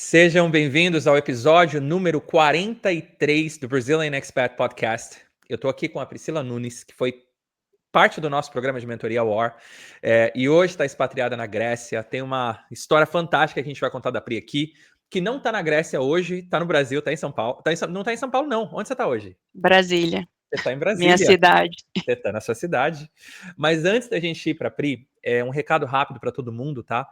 Sejam bem-vindos ao episódio número 43 do Brazilian Expat Podcast. Eu estou aqui com a Priscila Nunes, que foi parte do nosso programa de mentoria War, e hoje está expatriada na Grécia. Tem uma história fantástica que a gente vai contar da Pri aqui, que não está na Grécia hoje, está no Brasil, está em São Paulo. Não está em São Paulo, não. Onde você está hoje? Brasília. Você está em Minha Brasília. cidade. Você está na sua cidade. Mas antes da gente ir para a Pri, um recado rápido para todo mundo, tá?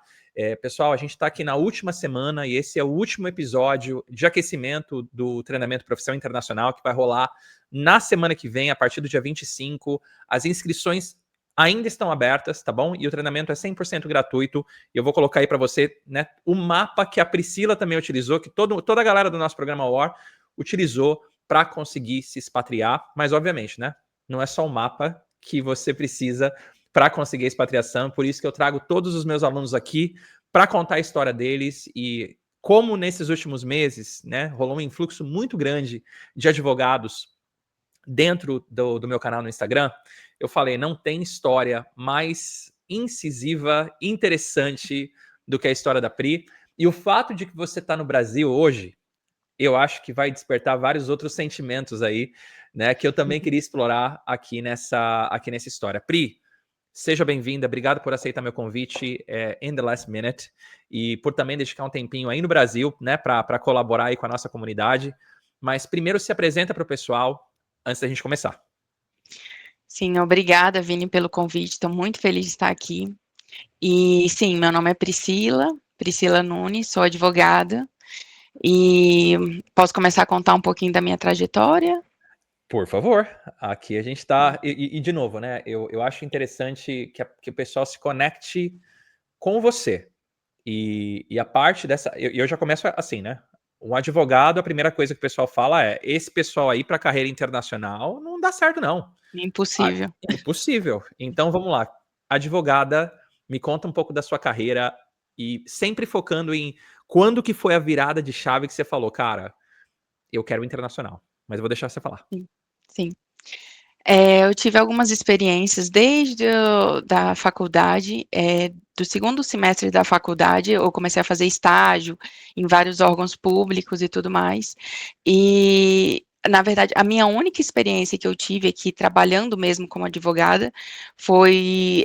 Pessoal, a gente está aqui na última semana e esse é o último episódio de aquecimento do treinamento Profissão Internacional que vai rolar na semana que vem, a partir do dia 25. As inscrições ainda estão abertas, tá bom? E o treinamento é 100% gratuito. E eu vou colocar aí para você, né, o mapa que a Priscila também utilizou, que toda a galera do nosso programa War utilizou para conseguir se expatriar. Mas, obviamente, né, não é só o mapa que você precisa para conseguir a expatriação, por isso que eu trago todos os meus alunos aqui para contar a história deles e como nesses últimos meses, né, rolou um influxo muito grande de advogados dentro do meu canal no Instagram. Eu falei, não tem história mais incisiva, interessante do que a história da Pri, e o fato de que você está no Brasil hoje, eu acho que vai despertar vários outros sentimentos aí, né, que eu também queria explorar aqui nessa história. Pri, seja bem-vinda, obrigado por aceitar meu convite in the last minute e por também dedicar um tempinho aí no Brasil, né, para colaborar aí com a nossa comunidade. Mas primeiro se apresenta para o pessoal antes da gente começar. Sim, obrigada, Vini, pelo convite. Estou muito feliz de estar aqui. E sim, meu nome é Priscila Nunes, sou advogada. E posso começar a contar um pouquinho da minha trajetória? Por favor, aqui a gente está. E de novo, né? Eu acho interessante que o pessoal se conecte com você. E a parte dessa. Eu já começo assim, né? Um advogado, a primeira coisa que o pessoal fala é: esse pessoal aí para carreira internacional não dá certo, não. Impossível. Impossível. Então vamos lá. Advogada, me conta um pouco da sua carreira e sempre focando em quando que foi a virada de chave que você falou, cara, eu quero internacional. Mas eu vou deixar você falar. Sim. Eu tive algumas experiências desde da faculdade, do segundo semestre da faculdade, eu comecei a fazer estágio em vários órgãos públicos e tudo mais, e, na verdade, a minha única experiência que eu tive aqui, trabalhando mesmo como advogada, foi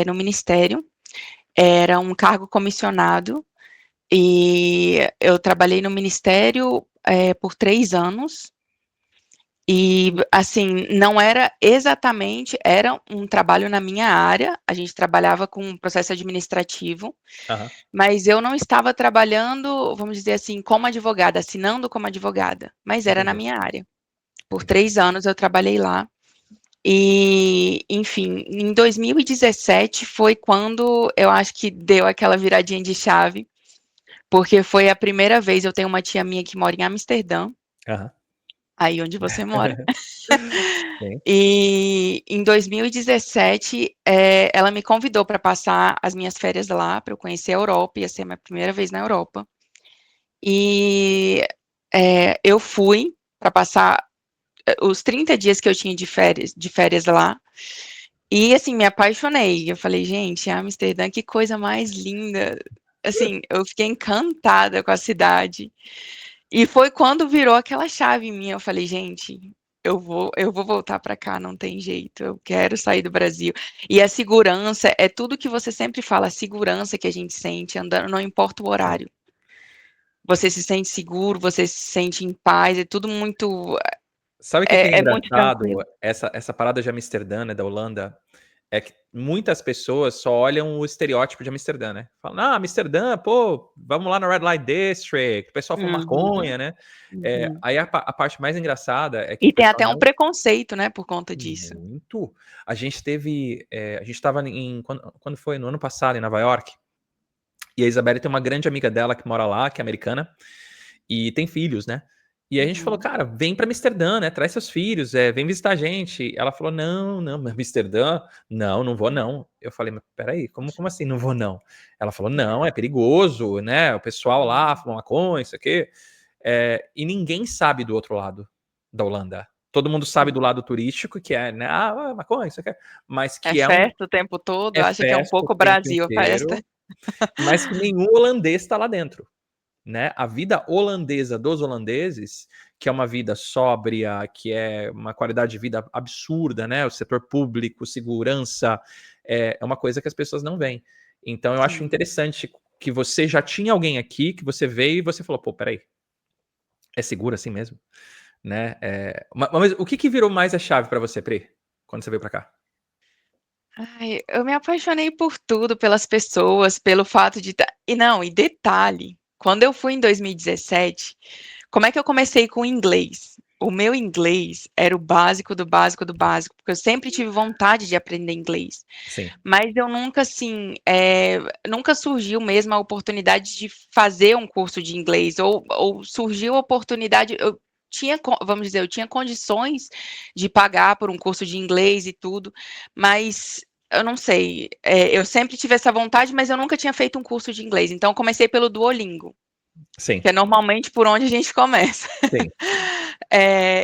no Ministério, era um cargo comissionado, e eu trabalhei no Ministério por 3 anos, e, assim, não era exatamente, era um trabalho na minha área, a gente trabalhava com processo administrativo, Aham. mas eu não estava trabalhando, vamos dizer assim, como advogada, assinando como advogada, mas era na Entendi. minha área. Por Entendi. 3 anos eu trabalhei lá. E, enfim, em 2017 foi quando eu acho que deu aquela viradinha de chave, porque foi a primeira vez, eu tenho uma tia minha que mora em Amsterdã, Aham. aí onde você mora. Sim. E em 2017, ela me convidou para passar as minhas férias lá, para eu conhecer a Europa, ia ser a minha primeira vez na Europa. E eu fui para passar os 30 dias que eu tinha de férias lá, e assim, me apaixonei. Eu falei, gente, Amsterdã, que coisa mais linda. Assim, eu fiquei encantada com a cidade. E foi quando virou aquela chave em mim, eu falei: "Gente, eu vou voltar para cá, não tem jeito, eu quero sair do Brasil". E a segurança é tudo que você sempre fala, a segurança que a gente sente andando, não importa o Sim. horário. Você se sente seguro, você se sente em paz, é tudo muito Sabe o que é é muito engraçado? tranquilo. Essa parada de Amsterdã, né, da Holanda, é que muitas pessoas só olham o estereótipo de Amsterdã, né? Falam, ah, Amsterdã, pô, vamos lá no Red Light District, o pessoal fuma Uhum, maconha, né? uhum. Aí a parte mais engraçada é que o E tem pessoal até um não. preconceito, né, por conta disso. Muito. A gente estava quando foi? No ano passado, em Nova York, e a Isabelle tem uma grande amiga dela que mora lá, que é americana, e tem filhos, né? E aí a gente falou, Uhum. cara, vem pra Amsterdã, né? Traz seus filhos, vem visitar a gente. Ela falou, não, não, Amsterdã? Não, não vou não. Eu falei, mas peraí, como assim não vou não? Ela falou, não, é perigoso, né? O pessoal lá fuma maconha, isso aqui. E ninguém sabe do outro lado da Holanda. Todo mundo sabe do lado turístico, que é, né? Ah, maconha, isso aqui. Mas É que festa o tempo todo, é acha que é um festa o pouco tempo Brasil a festa. inteiro, mas que nenhum holandês está lá dentro. né? A vida holandesa dos holandeses, que é uma vida sóbria, que é uma qualidade de vida absurda, né? O setor público, segurança, é uma coisa que as pessoas não veem. Então eu acho Sim. interessante que você já tinha alguém aqui, que você veio e você falou, pô, peraí, é seguro assim mesmo? Né? Mas o que virou mais a chave para você, Pri, quando você veio para cá? Ai, eu me apaixonei por tudo, pelas pessoas, pelo fato de e não, e detalhe, quando eu fui em 2017, como é que eu comecei com o inglês? O meu inglês era o básico do básico do básico, porque eu sempre tive vontade de aprender inglês, Sim, mas eu nunca, assim, nunca surgiu mesmo a oportunidade de fazer um curso de inglês, ou surgiu a oportunidade, eu tinha, vamos dizer, eu tinha condições de pagar por um curso de inglês e tudo, mas eu não sei, eu sempre tive essa vontade, mas eu nunca tinha feito um curso de inglês, então eu comecei pelo Duolingo, sim, que é normalmente por onde a gente começa. sim,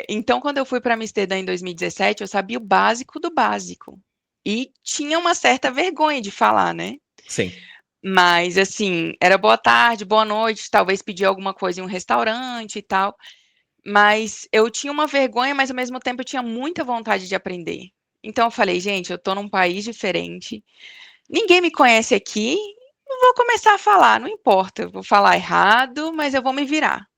Então, quando eu fui para Amsterdã em 2017, eu sabia o básico do básico. E tinha uma certa vergonha de falar, né? sim, Mas, assim, era boa tarde, boa noite, talvez pedir alguma coisa em um restaurante e tal. Mas eu tinha uma vergonha, mas ao mesmo tempo eu tinha muita vontade de aprender. Então eu falei, gente, eu tô num país diferente, ninguém me conhece aqui, eu vou começar a falar, não importa, eu vou falar errado, mas eu vou me virar.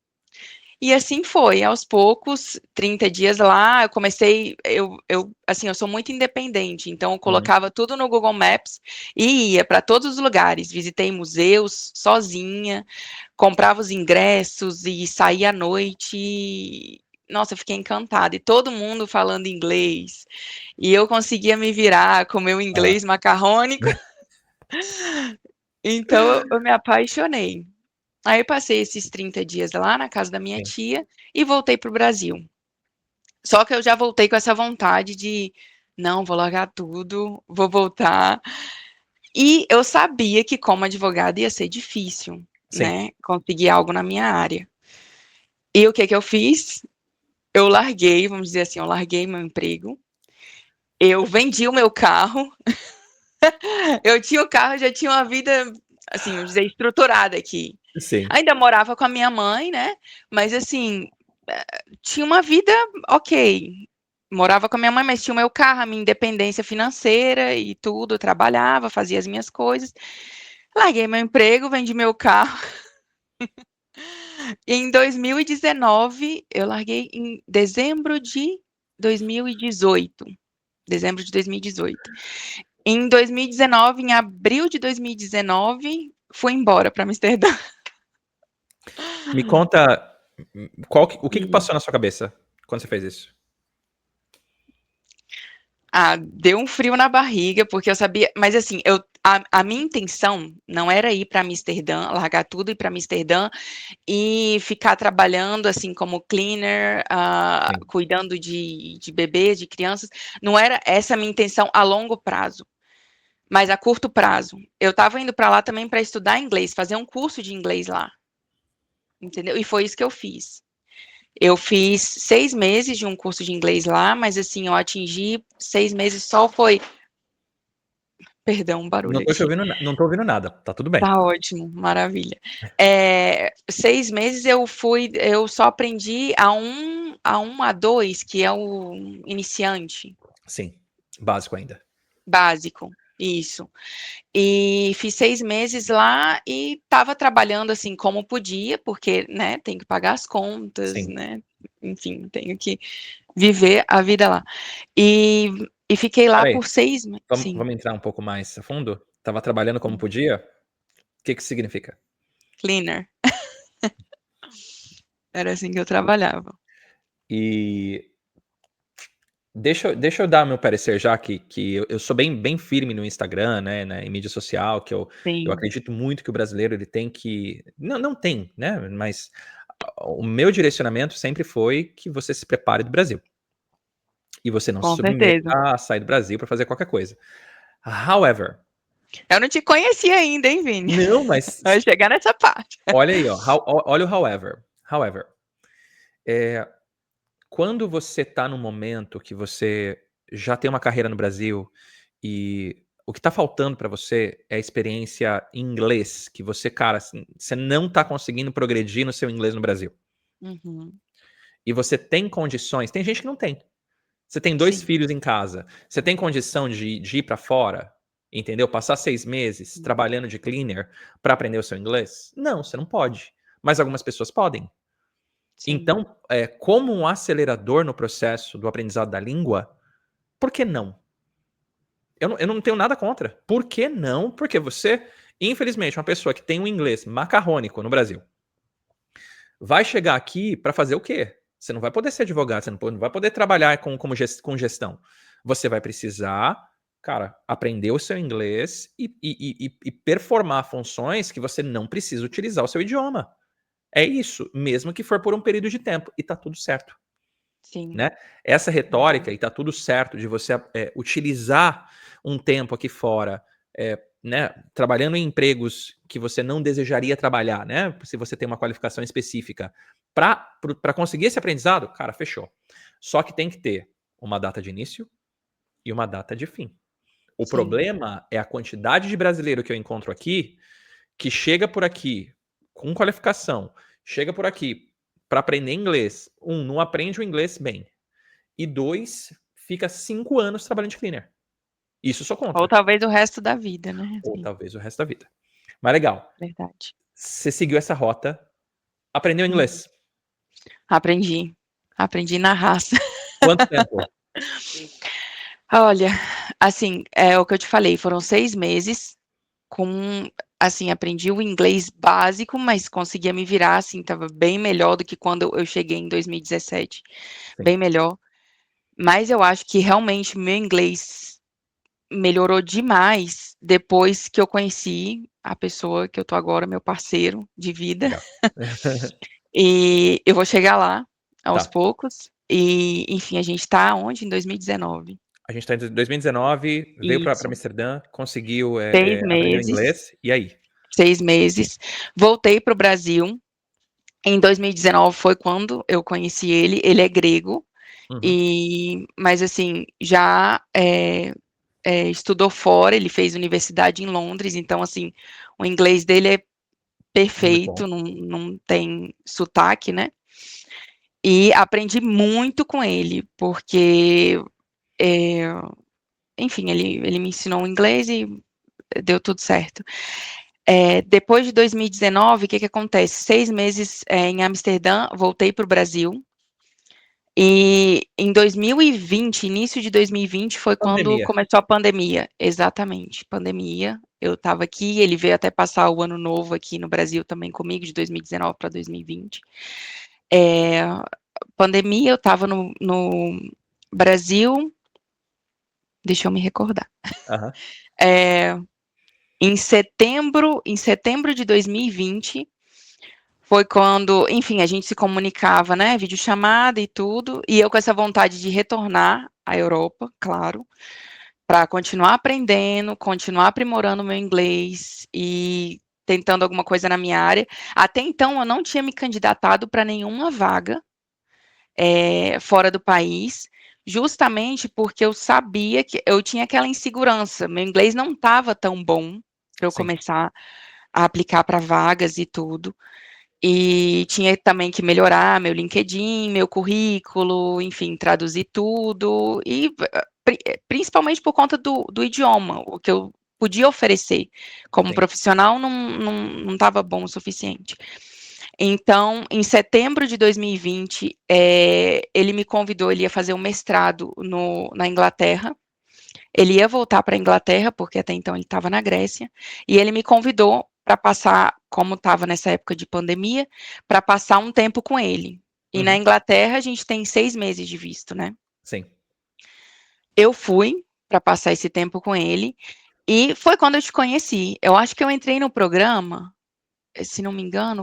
E assim foi, aos poucos, 30 dias lá, eu comecei, assim, eu sou muito independente, então eu uhum, colocava tudo no Google Maps e ia para todos os lugares, visitei museus sozinha, comprava os ingressos e saía à noite. Nossa, eu fiquei encantada. E todo mundo falando inglês. E eu conseguia me virar com meu ah, inglês macarrônico. Então eu me apaixonei. Aí eu passei esses 30 dias lá na casa da minha sim, tia e voltei para o Brasil. Só que eu já voltei com essa vontade de, não, vou largar tudo, vou voltar. E eu sabia que como advogada ia ser difícil, sim. né, conseguir algo na minha área. E o que que eu fiz? Eu larguei, vamos dizer assim, eu larguei meu emprego, eu vendi o meu carro, eu tinha o carro, já tinha uma vida, assim, vamos dizer, estruturada aqui. Sim. Ainda morava com a minha mãe, né? Mas assim, tinha uma vida ok. Morava com a minha mãe, mas tinha o meu carro, a minha independência financeira e tudo, trabalhava, fazia as minhas coisas. Larguei meu emprego, vendi meu carro. E em 2019, eu larguei em dezembro de 2018. Dezembro de 2018. Em 2019, em abril de 2019, fui embora para Amsterdã. Me conta o que E, passou na sua cabeça quando você fez isso? deu um frio na barriga, porque eu sabia, mas assim, a minha intenção não era ir para Amsterdã, largar tudo e ir para Amsterdã e ficar trabalhando assim como cleaner, Sim, cuidando de bebês, de crianças. Não era essa a minha intenção a longo prazo. Mas a curto prazo, eu estava indo para lá também para estudar inglês, fazer um curso de inglês lá, entendeu? E foi isso que eu fiz. Eu fiz 6 meses de um curso de inglês lá, mas assim, eu atingi 6 meses só foi. Perdão, um não barulho tô te aqui. ouvindo, não tô ouvindo nada, tá tudo bem. Tá ótimo, maravilha. 6 meses eu só aprendi a dois, que é o iniciante Sim, básico ainda. básico. Isso. E fiz 6 meses lá e estava trabalhando assim como podia, porque, né, tem que pagar as contas, Sim. né? Enfim, tenho que viver a vida lá. E, e fiquei lá Peraí, por 6 meses. Sim, vamos entrar um pouco mais a fundo? Tava trabalhando como podia? O que que significa? cleaner. Era assim que eu trabalhava. E deixa eu dar meu parecer já que eu sou bem firme no Instagram, né, em mídia social, que eu Sim, acredito muito que o brasileiro ele tem que não tem, né, mas o meu direcionamento sempre foi que você se prepare do Brasil, e você não se com submeta certeza. a sair do Brasil para fazer qualquer coisa. However, Eu não te conhecia ainda, hein, Vini? não, mas Vai chegar nessa parte. olha aí, ó, olha o however, eh, quando você tá num momento que você já tem uma carreira no Brasil e o que tá faltando para você é a experiência em inglês, que você, cara, assim, você não tá conseguindo progredir no seu inglês no Brasil. Uhum. E você tem condições, tem gente que não tem. Você tem 2 Sim. filhos em casa, você tem condição de ir para fora, entendeu? Passar 6 meses Sim. trabalhando de cleaner para aprender o seu inglês? Não, você não pode, mas algumas pessoas podem. Sim. Então, como um acelerador no processo do aprendizado da língua, por que não? Eu não tenho nada contra. Por que não? Porque você, infelizmente, uma pessoa que tem um inglês macarrônico no Brasil, vai chegar aqui para fazer o quê? Você não vai poder ser advogado, você não vai poder trabalhar com gestão. Você vai precisar, cara, aprender o seu inglês e performar funções que você não precisa utilizar o seu idioma. É isso, mesmo que for por um período de tempo. E tá tudo certo. Sim. Né? Essa retórica, Uhum. e tá tudo certo de você utilizar um tempo aqui fora, né, trabalhando em empregos que você não desejaria trabalhar, né? Se você tem uma qualificação específica, para conseguir esse aprendizado, cara, fechou. Só que tem que ter uma data de início e uma data de fim. O Sim. problema é a quantidade de brasileiro que eu encontro aqui, que chega por aqui com qualificação, chega por aqui para aprender inglês. Não aprende o inglês bem. E 2, fica 5 anos trabalhando de cleaner. Isso eu sou Ou contra. talvez o resto da vida, né, Ou assim. talvez o resto da vida. Mas legal, Verdade. você seguiu essa rota, aprendeu Uhum. inglês. Aprendi. Aprendi na raça. Quanto tempo? Olha, assim, é o que eu te falei, foram 6 meses com assim, aprendi o inglês básico, mas conseguia me virar, assim, estava bem melhor do que quando eu cheguei em 2017, Sim, bem melhor. Mas eu acho que realmente meu inglês melhorou demais depois que eu conheci a pessoa que eu tô agora, meu parceiro de vida. legal. E eu vou chegar lá aos Tá. poucos. E, enfim, a gente tá onde? Em 2019. A gente tá em 2019, veio para Isso. Amsterdã, conseguiu 6 aprender o meses, inglês, e aí? 6 meses. Voltei para o Brasil. Em 2019 foi quando eu conheci ele. Ele é grego, Uhum. mas assim, já estudou fora, ele fez universidade em Londres, então assim, o inglês dele é Muito bom. perfeito, não tem sotaque, né? E aprendi muito com ele, porque, é, enfim, ele me ensinou o inglês e deu tudo certo. Depois de 2019, o que acontece? 6 meses em Amsterdã, voltei para o Brasil. E em 2020, início de 2020, foi quando Pandemia. começou a pandemia. Exatamente, pandemia. Eu estava aqui, ele veio até passar o ano novo aqui no Brasil também comigo, de 2019 para 2020. Pandemia, eu estava no Brasil, deixa eu me recordar. Aham. É, em setembro de 2020, foi quando, enfim, a gente se comunicava, né, videochamada e tudo, e eu com essa vontade de retornar à Europa, claro, para continuar aprendendo, continuar aprimorando o meu inglês e tentando alguma coisa na minha área. Até então, eu não tinha me candidatado para nenhuma vaga fora do país, justamente porque eu sabia que eu tinha aquela insegurança. Meu inglês não estava tão bom para eu Sim, começar a aplicar para vagas e tudo. E tinha também que melhorar meu LinkedIn, meu currículo, enfim, traduzir tudo, e principalmente por conta do idioma, o que eu podia oferecer como sim. profissional não estava bom o suficiente. Então, em setembro de 2020, ele me convidou, ele ia fazer um mestrado na Inglaterra. Ele ia voltar para a Inglaterra, porque até então ele estava na Grécia, e ele me convidou para passar, como estava nessa época de pandemia, para passar um tempo com ele. E na Uhum. Inglaterra a gente tem 6 meses de visto, né? Sim. Eu fui para passar esse tempo com ele, e foi quando eu te conheci. Eu acho que eu entrei no programa, se não me engano,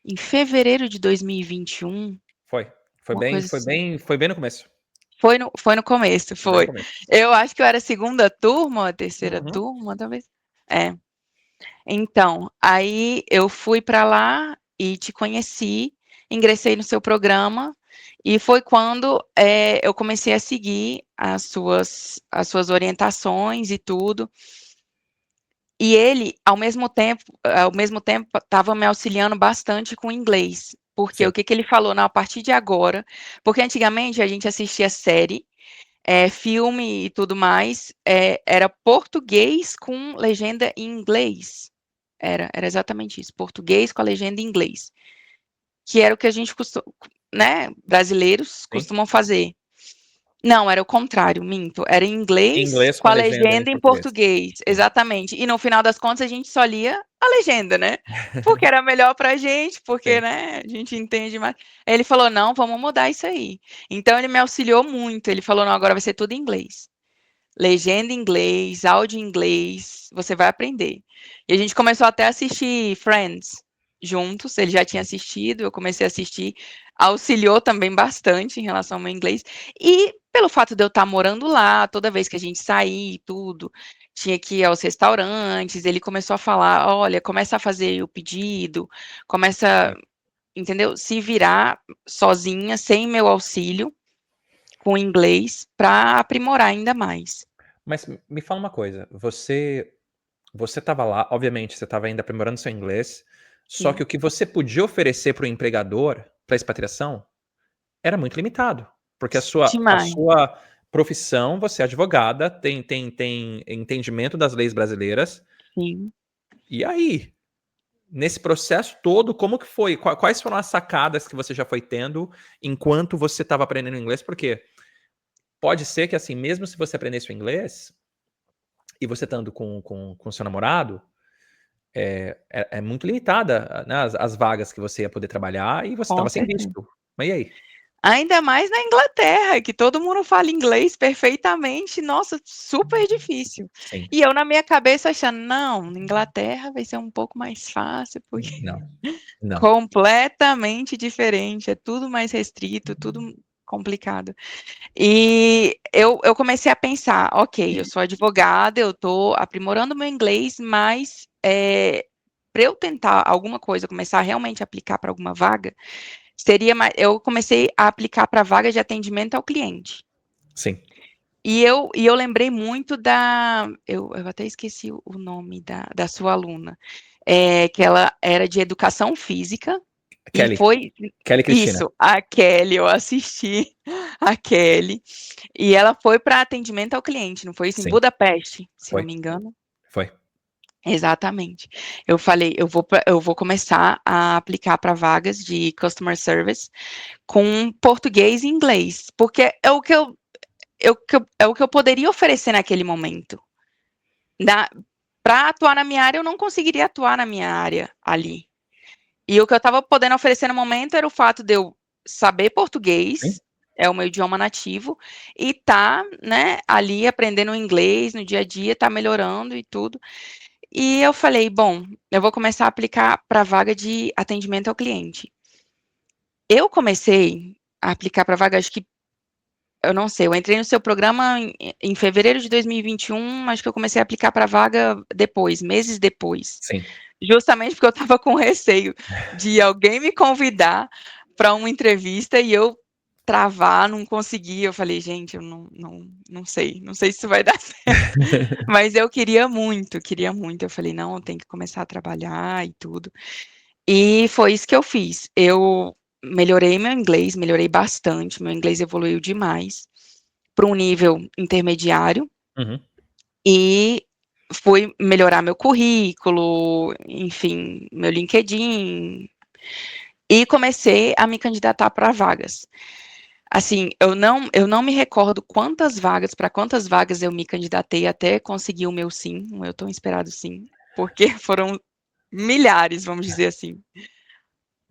em fevereiro de 2021, Foi. Foi uma bem, coisa foi assim. bem, foi bem no começo. Foi no começo, Bem no foi. começo. Eu acho que eu era a segunda turma, a terceira Uhum. turma, talvez. É. Então, aí eu fui para lá e te conheci, ingressei no seu programa E foi quando eu comecei a seguir as suas orientações e tudo. E ele, ao mesmo tempo, estava me auxiliando bastante com o inglês. Porque o Sim. que que ele falou? Não, a partir de agora, porque antigamente a gente assistia série, filme e tudo mais, era português com legenda em inglês. Era exatamente isso, português com a legenda em inglês. Que era o que a gente né, brasileiros Sim. costumam fazer. Não, era o contrário, minto. Era em Em inglês inglês com com a a legenda em legenda em português. português, Sim. exatamente. E no final das contas a gente só lia a legenda, né? Porque era melhor pra gente, porque, Sim. né, a gente entende mais. Aí ele falou: "Não, vamos mudar isso aí". Então ele me auxiliou muito. Ele falou: "Não, agora vai ser tudo em inglês. Legenda em inglês, áudio em inglês, você vai aprender". E a gente começou até a assistir Friends juntos, ele já tinha assistido, eu comecei a assistir, auxiliou também bastante em relação ao meu inglês. E pelo fato de eu estar morando lá, toda vez que a gente saía e tudo, tinha que ir aos restaurantes, ele começou a falar: "Olha, começa a fazer o pedido, começa", entendeu? Se virar sozinha, sem meu auxílio, com inglês, para aprimorar ainda mais. Mas me fala uma coisa, você estava lá, obviamente, você estava ainda aprimorando seu inglês, só que Sim, o que você podia oferecer para o empregador, para a expatriação, era muito limitado, porque a demais. sua profissão, você é advogada, tem entendimento das leis brasileiras, Sim. e aí? Nesse processo todo, como que foi? Quais foram as sacadas que você já foi tendo enquanto você estava aprendendo inglês? Porque pode ser que, assim, mesmo se você aprendesse o inglês e você estando com seu namorado, é muito limitada, né, as vagas que você ia poder trabalhar e você Com estava sem certeza. visto. Mas e aí? Ainda mais na Inglaterra, que todo mundo fala inglês perfeitamente, nossa, super difícil. Sim. E eu na minha cabeça achando: "Não, na Inglaterra vai ser um pouco mais fácil, porque Não, não. completamente diferente, é tudo mais restrito, tudo complicado". E eu comecei a pensar: "Ok, eu sou advogada, eu estou aprimorando meu inglês, mas, pra eu tentar alguma coisa, começar a realmente aplicar para alguma vaga, seria mais". Eu comecei a aplicar para vaga de atendimento ao cliente. Sim. E eu lembrei muito eu até esqueci o nome da sua aluna, que ela era de educação física e Kelly. foi Kelly Cristina. isso, a Kelly, eu assisti a Kelly, e ela foi para atendimento ao cliente, não foi isso? Em Sim. Budapeste, se não Foi. me engano. Foi. Exatamente. Eu falei: "Eu vou começar a aplicar para vagas de customer service com português e inglês", porque é o que eu poderia oferecer naquele momento. Para atuar na minha área, eu não conseguiria atuar na minha área ali. E o que eu estava podendo oferecer no momento era o fato de eu saber Sim. português, é o meu idioma nativo, e tá, né, ali aprendendo inglês no dia a dia, tá melhorando e tudo. E eu falei: "Bom, eu vou começar a aplicar para vaga de atendimento ao cliente". Eu comecei a aplicar para vaga, acho que eu não sei, eu entrei no seu programa em fevereiro de 2021, acho que eu comecei a aplicar para vaga depois, meses depois. Sim. Justamente porque eu estava com receio de alguém me convidar para uma entrevista e eu travar, não conseguir. Eu falei: "Gente, eu não sei, não sei se isso vai dar certo". Mas eu queria muito, queria muito. Eu falei: "Não, eu tenho que começar a trabalhar e tudo". E foi isso que eu fiz. Eu melhorei meu inglês, melhorei bastante, meu inglês evoluiu demais para um nível intermediário Uhum. e fui melhorar meu currículo, enfim, meu LinkedIn, e comecei a me candidatar para vagas. Assim, eu não me recordo para quantas vagas eu me candidatei até conseguir o meu sim, o meu tão esperado sim, porque foram milhares, vamos dizer assim.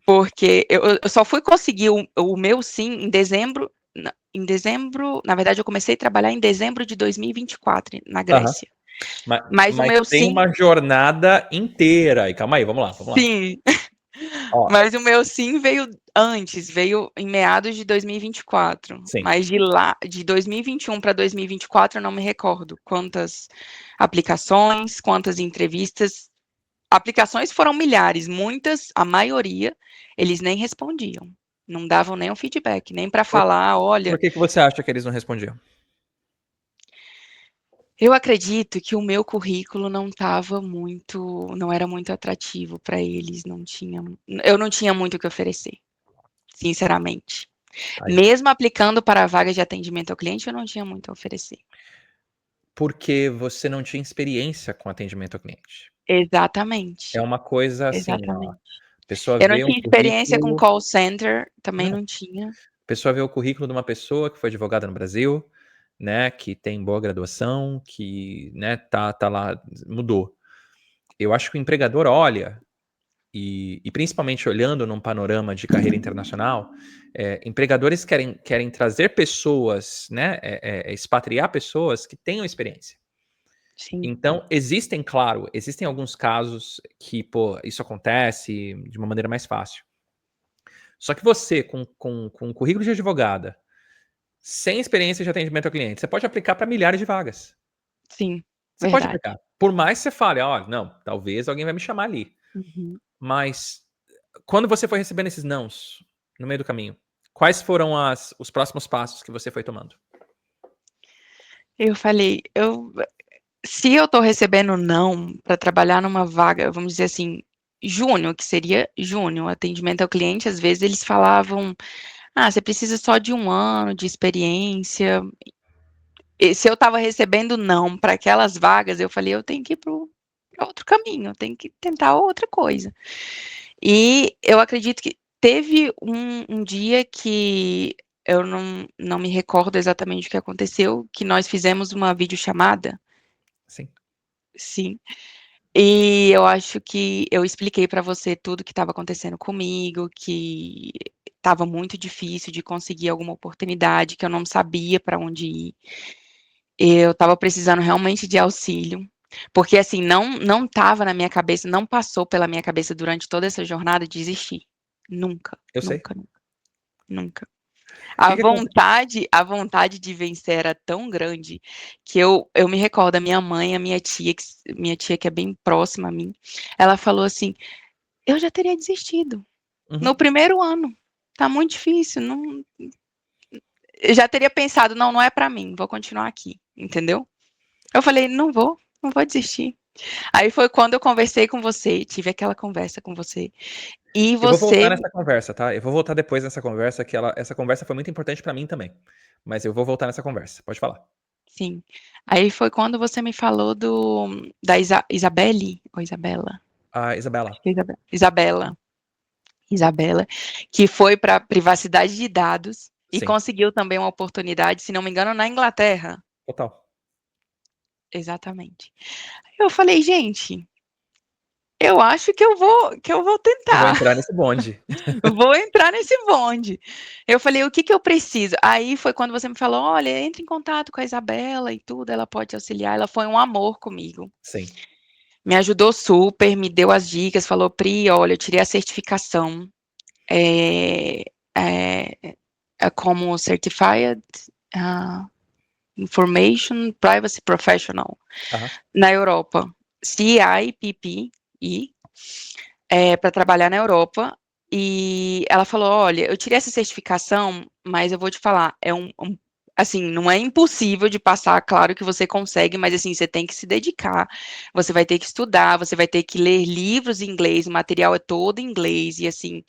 Porque eu só fui conseguir o meu sim em dezembro, na verdade eu comecei a trabalhar em dezembro de 2024 na Aham. Grécia. Mas o Mas meu tem sim uma jornada inteira aí. Calma aí, vamos lá, vamos lá. sim, Ó, mas o meu sim veio antes, veio em meados de 2024, sim. mas de 2021 para 2024 eu não me recordo quantas aplicações, quantas entrevistas. Aplicações foram milhares, muitas, a maioria, eles nem respondiam, Não davam nem um feedback, nem para Por, falar, por olha, que você acha que eles não respondiam? eu acredito que o meu currículo não era muito atrativo para eles, eu não tinha muito o que oferecer, sinceramente. Aí. Mesmo aplicando para a vaga de atendimento ao cliente, eu não tinha muito a oferecer. Porque você não tinha experiência com atendimento ao cliente. É Exatamente, uma coisa assim, ó, a exatamente. pessoa Eu não vê um tinha experiência com currículo. call center, também Não, não tinha. a pessoa vê o currículo de uma pessoa que foi advogada no Brasil, né, que tem boa graduação, que, né, tá lá, mudou. Eu acho que o empregador olha, e principalmente olhando num panorama de carreira internacional, empregadores querem trazer pessoas, né, expatriar pessoas que tenham experiência. Sim, Então, existem alguns casos que, pô, isso acontece de uma maneira mais fácil. Só que você, com um currículo de advogada, sem experiência de atendimento ao cliente, você pode aplicar para milhares de vagas. sim, Você pode verdade. aplicar. Por mais que você fale, olha, não, talvez alguém vai me chamar ali. Uhum. Mas quando você foi recebendo esses nãos no meio do caminho, quais foram os próximos passos que você foi tomando? Eu falei, se eu tô recebendo não para trabalhar numa vaga, vamos dizer assim, júnior, que seria júnior, atendimento ao cliente, às vezes eles falavam, ah, você precisa só de 1 ano de experiência. E se eu estava recebendo não para aquelas vagas, eu falei, eu tenho que ir para outro caminho, eu tenho que tentar outra coisa. E eu acredito que teve um dia que eu não me recordo exatamente o que aconteceu, que nós fizemos uma videochamada, Sim. sim, e eu acho que eu expliquei para você tudo que estava acontecendo comigo, que estava muito difícil de conseguir alguma oportunidade, que eu não sabia para onde ir. Eu estava precisando realmente de auxílio, porque assim, não estava na minha cabeça, não passou pela minha cabeça durante toda essa jornada desistir. Nunca, Eu sei. nunca, nunca, nunca. O que que acontece? A vontade de vencer era tão grande que eu me recordo a minha mãe, minha tia que é bem próxima a mim, ela falou assim: "Eu já teria desistido no Uhum. primeiro ano, tá muito difícil, não", eu já teria pensado: "Não, não é pra mim, vou continuar aqui", entendeu? Eu falei: não vou desistir". Aí foi quando eu conversei com você, tive aquela conversa com você, e Eu vou você voltar nessa conversa, tá? Eu vou voltar depois nessa conversa, essa conversa foi muito importante pra mim também. Mas eu vou voltar nessa conversa. Pode falar. sim. Aí foi quando você me falou da Isabelle ou Isabela? A Acho Isabela. que é Isabela, que foi para privacidade de dados e Sim, conseguiu também uma oportunidade, se não me engano, na Inglaterra. total. Exatamente. Eu falei: "Gente, eu acho que eu vou Eu vou tentar". entrar nesse bonde. Vou entrar nesse bonde. Eu falei: "O que que eu preciso?". Aí foi quando você me falou: "Olha, entre em contato com a Isabela e tudo, ela pode te auxiliar". Ela foi um amor comigo. Sim. Me ajudou super, me deu as dicas, falou: "Pri, olha, eu tirei a certificação, eh como Certified, ah, Information Privacy Professional Aham, na Europa, CIPPI, para trabalhar na Europa, e ela falou: "Olha, eu tirei essa certificação, mas eu vou te falar, assim, não é impossível de passar, claro que você consegue, mas, assim, você tem que se dedicar, você vai ter que estudar, você vai ter que ler livros em inglês, o material é todo em inglês e, assim,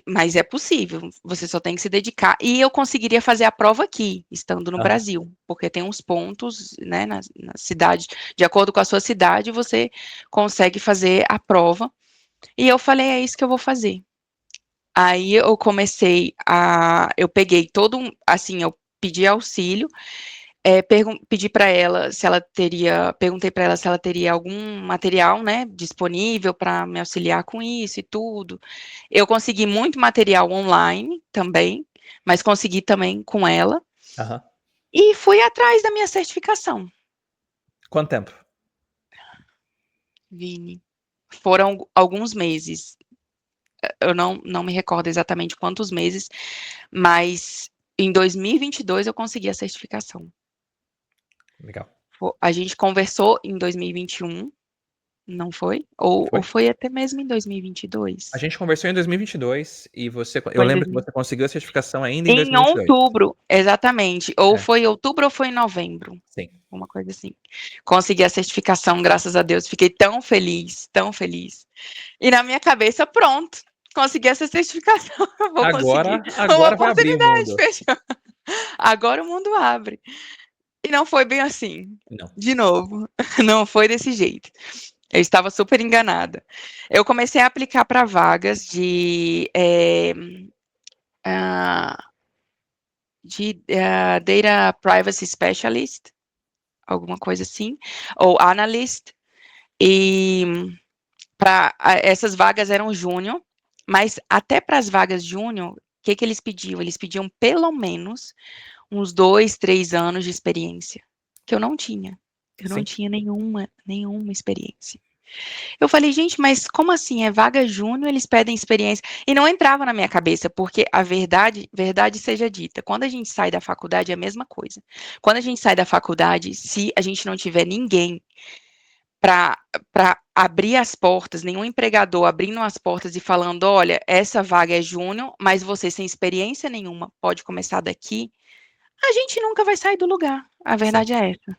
mas é possível, você só tem que se dedicar". E eu conseguiria fazer a prova aqui, estando no aham. Brasil, porque tem uns pontos, né, na cidade, de acordo com a sua cidade, você consegue fazer a prova. E eu falei: "É isso que eu vou fazer". Aí eu peguei assim, eu pedi auxílio, pedi para ela se ela teria perguntei para ela se ela teria algum material, né, disponível para me auxiliar com isso e tudo. Eu consegui muito material online também, mas consegui também com ela, Aham. e fui atrás da minha certificação, Quanto tempo? Vini. Foram alguns meses. Eu não me recordo exatamente quantos meses, mas em 2022 eu consegui a certificação. Legal. A gente conversou em 2021, não foi? Ou Foi? foi até mesmo em A 2022? gente conversou em 2022 e eu Foi em lembro que 2000. você conseguiu a certificação ainda em Em 2022. outubro, exatamente. Ou É, foi em outubro ou foi em novembro. sim. Uma coisa assim. Consegui a certificação, graças a Deus. Fiquei tão feliz, tão feliz. E na minha cabeça, pronto. Consegui essa certificação. Eu vou conseguir uma Agora vai abrir o oportunidade. mundo. Fechou. Agora o mundo abre. E não foi bem assim. Não. De novo. Não foi desse jeito. Eu estava super enganada. Eu comecei a aplicar para vagas de Data Privacy Specialist, alguma coisa assim, ou Analyst, e essas vagas eram júnior, mas até para as vagas júnior, o que eles pediam? Eles pediam pelo menos uns 2, 3 anos de experiência, que eu não tinha. Eu não Sim, tinha nenhuma experiência. Eu falei, gente, mas como assim? É vaga júnior, eles pedem experiência. E não entrava na minha cabeça, porque a verdade seja dita, quando a gente sai da faculdade é a mesma coisa. Quando a gente sai da faculdade, se a gente não tiver ninguém para abrir as portas, nenhum empregador abrindo as portas e falando, olha, essa vaga é júnior, mas você sem experiência nenhuma pode começar daqui, a gente nunca vai sair do lugar. A sim, verdade é essa.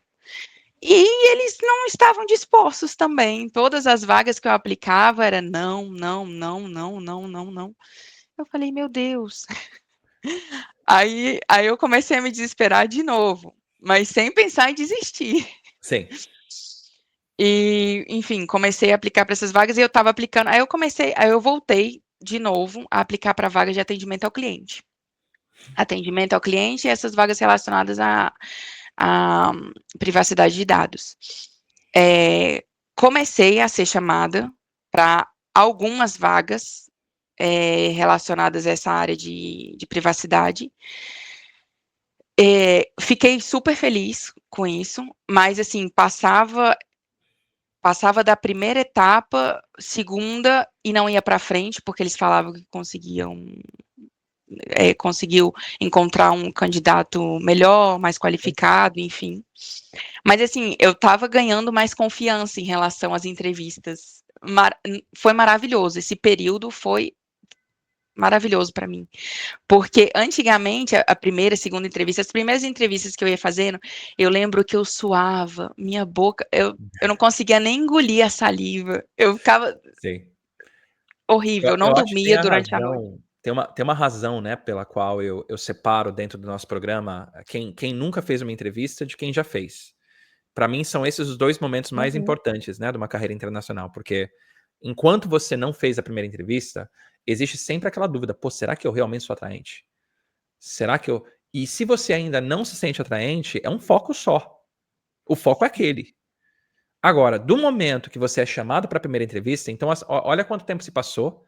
E eles não estavam dispostos também. Todas as vagas que eu aplicava era não, não, não, não, não, não, não. Eu falei, meu Deus. Aí eu comecei a me desesperar de novo, mas sem pensar em desistir. sim. E, enfim, comecei a aplicar para essas vagas e eu estava aplicando. Aí eu voltei de novo a aplicar para vagas de atendimento ao cliente. Atendimento ao cliente e essas vagas relacionadas à privacidade de dados. Comecei a ser chamada para algumas vagas relacionadas a essa área de privacidade. Fiquei super feliz com isso, mas assim, passava da primeira etapa, segunda, e não ia para frente, porque eles falavam que conseguiu encontrar um candidato melhor, mais qualificado, enfim. Mas assim, eu estava ganhando mais confiança em relação às entrevistas. Foi maravilhoso. Esse período foi maravilhoso para mim. Porque antigamente, a primeira, segunda entrevista, as primeiras entrevistas que eu ia fazendo, eu lembro que eu suava, minha boca, eu não conseguia nem engolir a saliva. Eu ficava Sim. horrível, eu não Eu acho que tem dormia a durante a noite. razão, tem uma razão, né, pela qual eu separo dentro do nosso programa quem nunca fez uma entrevista de quem já fez. Para mim, são esses os 2 momentos mais Uhum. importantes, né, de uma carreira internacional, porque enquanto você não fez a primeira entrevista, existe sempre aquela dúvida: "Pô, será que eu realmente sou atraente? Será que eu" e se você ainda não se sente atraente, é um foco só. O foco é aquele. Agora, do momento que você é chamado para a primeira entrevista, então olha quanto tempo se passou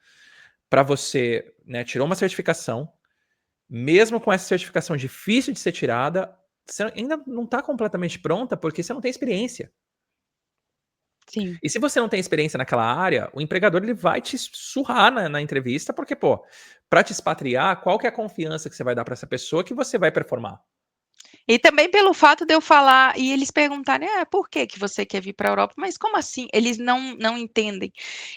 para você, né, tirou uma certificação, mesmo com essa certificação difícil de ser tirada, você ainda não está completamente pronta, porque você não tem experiência. Sim. E se você não tem experiência naquela área, o empregador ele vai te surrar na entrevista, porque, pô, para te expatriar, qual que é a confiança que você vai dar para essa pessoa que você vai performar? E também pelo fato de eu falar e eles perguntarem: por que que você quer vir para a Europa?" Mas como assim? Eles não entendem.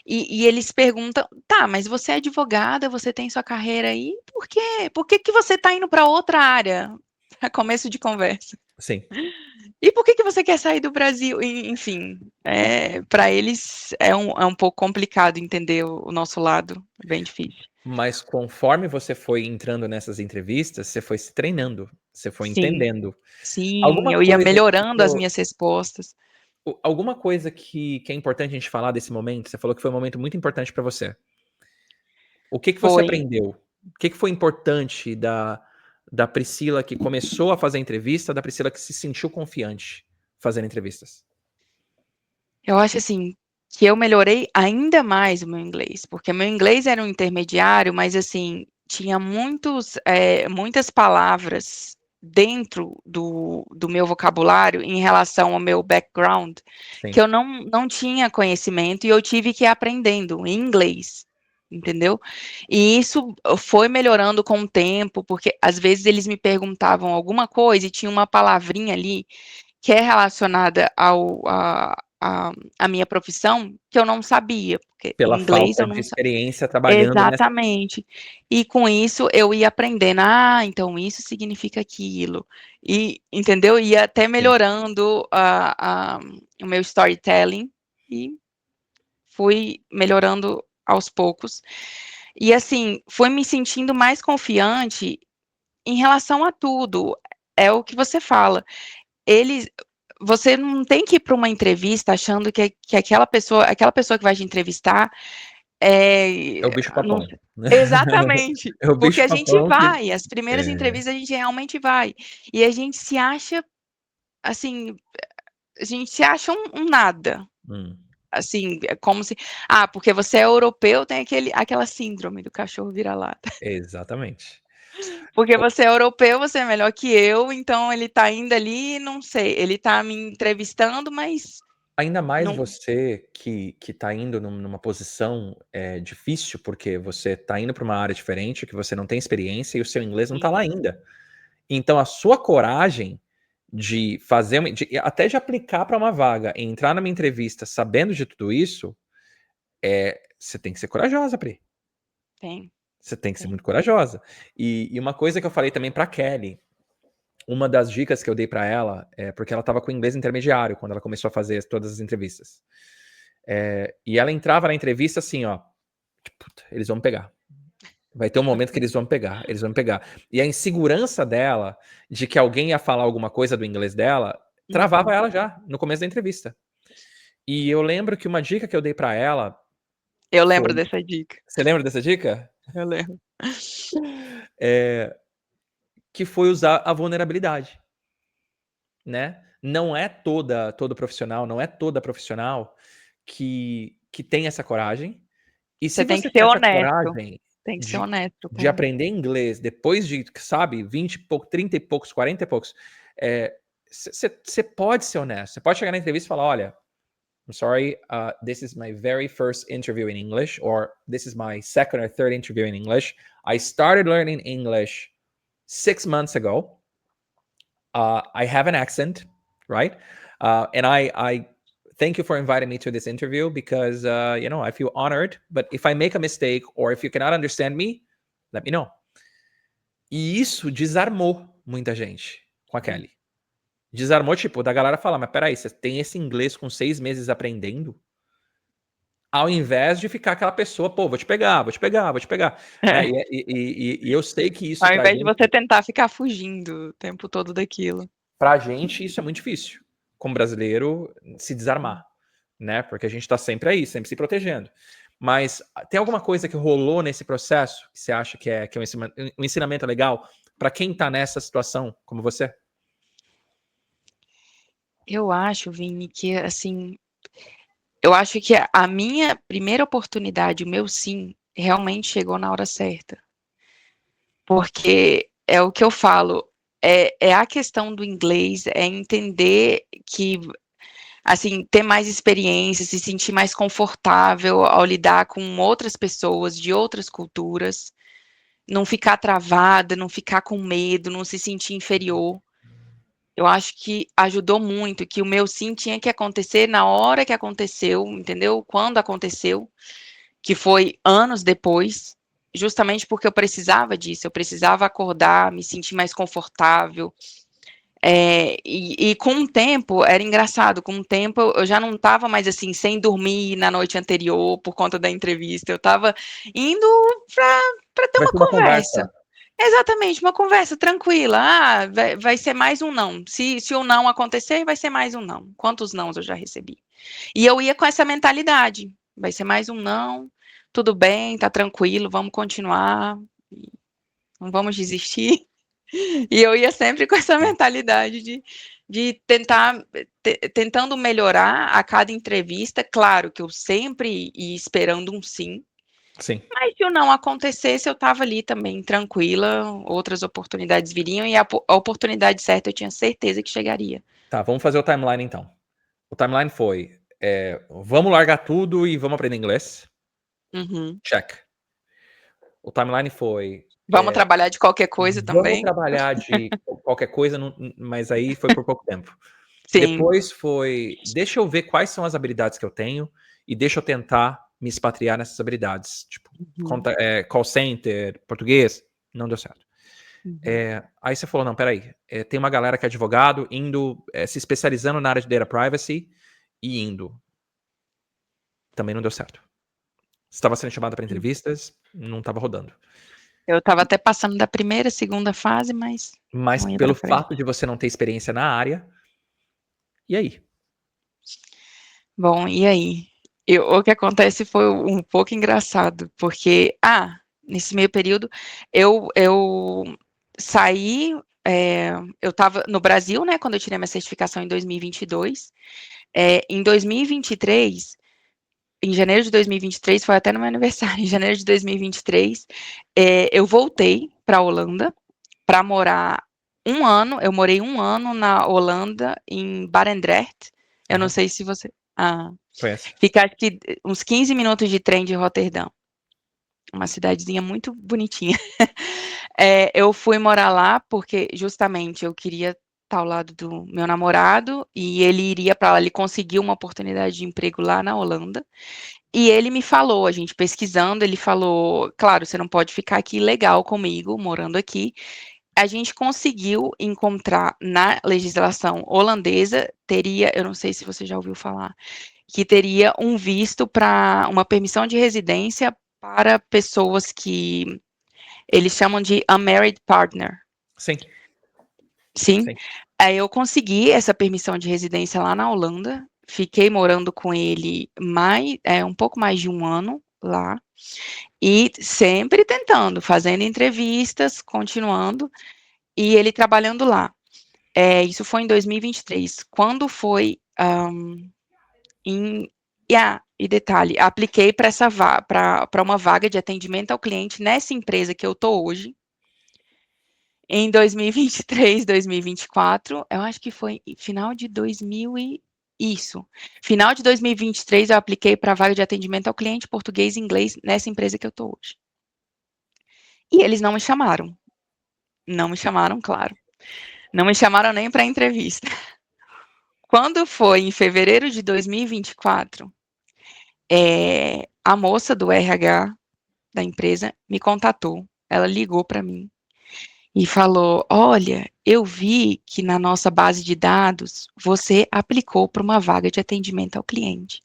E eles perguntam: "Tá, mas você é advogada, você tem sua carreira aí, por quê? Por que que você está indo para outra área?" Pra começo de conversa. Sim. "E por que que você quer sair do Brasil?" Enfim, pra eles é um pouco complicado entender o nosso lado, bem difícil. Mas conforme você foi entrando nessas entrevistas, você foi se treinando, você foi Sim, entendendo. sim, Alguma eu ia coisa que melhorando as ficou minhas respostas. alguma coisa que é importante a gente falar desse momento, você falou que foi um momento muito importante para você. O que que você Foi. aprendeu? O que que foi importante da Priscila que começou a fazer entrevista, da Priscila que se sentiu confiante fazendo entrevistas? Eu acho assim, que eu melhorei ainda mais o meu inglês, porque meu inglês era um intermediário, mas assim, tinha muitas palavras dentro do meu vocabulário em relação ao meu background, que Sim, eu não tinha conhecimento e eu tive que ir aprendendo em inglês, entendeu? E isso foi melhorando com o tempo, porque às vezes eles me perguntavam alguma coisa e tinha uma palavrinha ali que é relacionada a minha profissão, que eu não sabia, porque Pela inglês falta eu de não experiência trabalhando nessa. exatamente. E com isso eu ia aprendendo, então isso significa aquilo. E, entendeu? Ia até Sim. melhorando o meu storytelling e fui melhorando aos poucos. E assim, fui me sentindo mais confiante em relação a tudo. É o que você fala. Eles, você não tem que ir para uma entrevista achando que aquela pessoa que vai te entrevistar É o bicho não papão. sei. Exatamente, É o porque bicho a gente papão que. vai, as primeiras É, entrevistas a gente realmente vai, e a gente se acha, assim, a gente se acha um nada, hum, assim, é como se, porque você é europeu, tem aquela síndrome do cachorro vira-lata. exatamente. Porque você é europeu, você é melhor que eu, então ele tá indo ali, não sei, ele tá me entrevistando, mas Ainda mais não. você que tá indo numa posição, difícil, porque você tá indo para uma área diferente, que você não tem experiência e o seu inglês não tá lá ainda. Então a sua coragem de fazer até de aplicar para uma vaga e entrar numa entrevista sabendo de tudo isso, você tem que ser corajosa, Pri. Tem, Você tem que ser tem. muito corajosa. E uma coisa que eu falei também pra Kelly, uma das dicas que eu dei pra ela, porque ela estava com inglês intermediário quando ela começou a fazer todas as entrevistas. E ela entrava na entrevista assim, ó, "Puta, eles vão me pegar. Vai ter um momento que eles vão me pegar, eles vão me pegar." E a insegurança dela de que alguém ia falar alguma coisa do inglês dela, travava Uhum. ela já no começo da entrevista. E eu lembro que uma dica que eu dei pra ela Eu lembro foi, dessa dica, você lembra dessa dica? eu lembro. É, que foi usar a vulnerabilidade, né? Não é todo profissional, não é toda profissional que tem essa coragem. E se Você tem você que ser tem essa honesto, coragem tem que ser de, honesto de com. aprender inglês depois de, sabe, 20 e pouco, 30 e poucos, 40 e poucos, você pode ser honesto. Você pode chegar na entrevista e falar: olha, I'm sorry, this is my very first interview in English, or this is my second or third interview in English. I started learning English 6 months ago. I have an accent, right? And I thank you for inviting me to this interview because I feel honored. But if I make a mistake or if you cannot understand me, let me know. E isso desarmou muita gente com a Kelly. Desarmou, tipo, da galera falar, mas peraí, você tem esse inglês com 6 meses aprendendo? Ao invés de ficar aquela pessoa, pô, vou te pegar, vou te pegar, vou te pegar. Né? É, E eu sei que isso ao pra invés de você gente, tentar ficar fugindo o tempo todo daquilo. isso é muito difícil. Como brasileiro, se desarmar, né? Porque a gente tá sempre aí, sempre se protegendo. Mas tem alguma coisa que rolou nesse processo que você acha que é um ensinamento legal para quem tá nessa situação, como você? Eu acho, Vini, que assim, eu acho que a minha primeira oportunidade, o meu sim, realmente chegou na hora certa. Porque é o que eu falo, é a questão do inglês, é entender que, assim, ter mais experiência, se sentir mais confortável ao lidar com outras pessoas de outras culturas, não ficar travada, não ficar com medo, não se sentir inferior. Eu acho que ajudou muito, que o meu sim tinha que acontecer na hora que aconteceu, entendeu? Quando aconteceu, que foi anos depois, justamente porque eu precisava disso, eu precisava acordar, me sentir mais confortável. E com o tempo, era engraçado, com o tempo eu já não estava mais assim, sem dormir na noite anterior por conta da entrevista, eu estava indo para ter Vai uma ser uma conversa. conversa. Exatamente, uma conversa tranquila. Vai ser mais um não. Se o não acontecer, vai ser mais um não. Quantos nãos eu já recebi? E eu ia com essa mentalidade. Vai ser mais um não. Tudo bem, tá tranquilo, vamos continuar. Não vamos desistir. E eu ia sempre com essa mentalidade de tentar, tentando melhorar a cada entrevista. Claro que eu sempre ia esperando um sim. Sim. Mas se o não acontecesse, eu estava ali também tranquila, outras oportunidades viriam e a oportunidade certa eu tinha certeza que chegaria. Tá, vamos fazer o timeline então. O timeline foi: vamos largar tudo e vamos aprender inglês. Uhum. Check. O timeline foi: Vamos trabalhar de qualquer coisa vamos também. trabalhar de qualquer coisa, mas aí foi por pouco tempo. Sim. Depois foi, deixa eu ver quais são as habilidades que eu tenho e deixa eu tentar me expatriar nessas habilidades. Tipo, Uhum, call center, português, não deu certo. uhum. Aí você falou, não, peraí, tem uma galera que é advogado, indo, se especializando na área de data privacy e indo. Também não deu certo. Você estava sendo chamada para entrevistas, não estava rodando. Eu estava até passando da primeira, segunda fase, mas Mas não ia para pelo frente. fato de você não ter experiência na área, e aí? Bom, e aí? O que acontece foi um pouco engraçado, porque, nesse meio período, eu saí, eu estava no Brasil, né, quando eu tirei minha certificação em 2022. Em 2023, em janeiro de 2023, foi até no meu aniversário, em janeiro de 2023, eu voltei para a Holanda para morar 1 ano. Eu morei 1 ano na Holanda, em Barendrecht. Eu não Aham, sei se você. conheço. Fica acho que uns 15 minutos de trem de Roterdã. Uma cidadezinha muito bonitinha. Eu fui morar lá porque justamente eu queria estar ao lado do meu namorado e ele iria para lá, ele conseguiu uma oportunidade de emprego lá na Holanda. E ele me falou, a gente pesquisando, ele falou, claro, você não pode ficar aqui legal comigo, morando aqui. A gente conseguiu encontrar na legislação holandesa, teria, eu não sei se você já ouviu falar, que teria um visto para uma permissão de residência para pessoas que eles chamam de unmarried partner. Sim, Sim. sim. Aí eu consegui essa permissão de residência lá na Holanda, fiquei morando com ele um pouco mais de 1 ano lá, e sempre tentando, fazendo entrevistas, continuando, e ele trabalhando lá. Isso foi em 2023. Quando foi em. E detalhe, apliquei para uma vaga de atendimento ao cliente nessa empresa que eu tô hoje. Em 2023, 2024, eu acho que foi final de 2000 e isso. Final de 2023 eu apliquei para a vaga de atendimento ao cliente português e inglês nessa empresa que eu tô hoje. E eles não me chamaram. Não me chamaram, claro. Não me chamaram nem para entrevista. Quando foi em fevereiro de 2024, a moça do RH da empresa me contatou. Ela ligou para mim e falou: Olha, eu vi que na nossa base de dados você aplicou para uma vaga de atendimento ao cliente,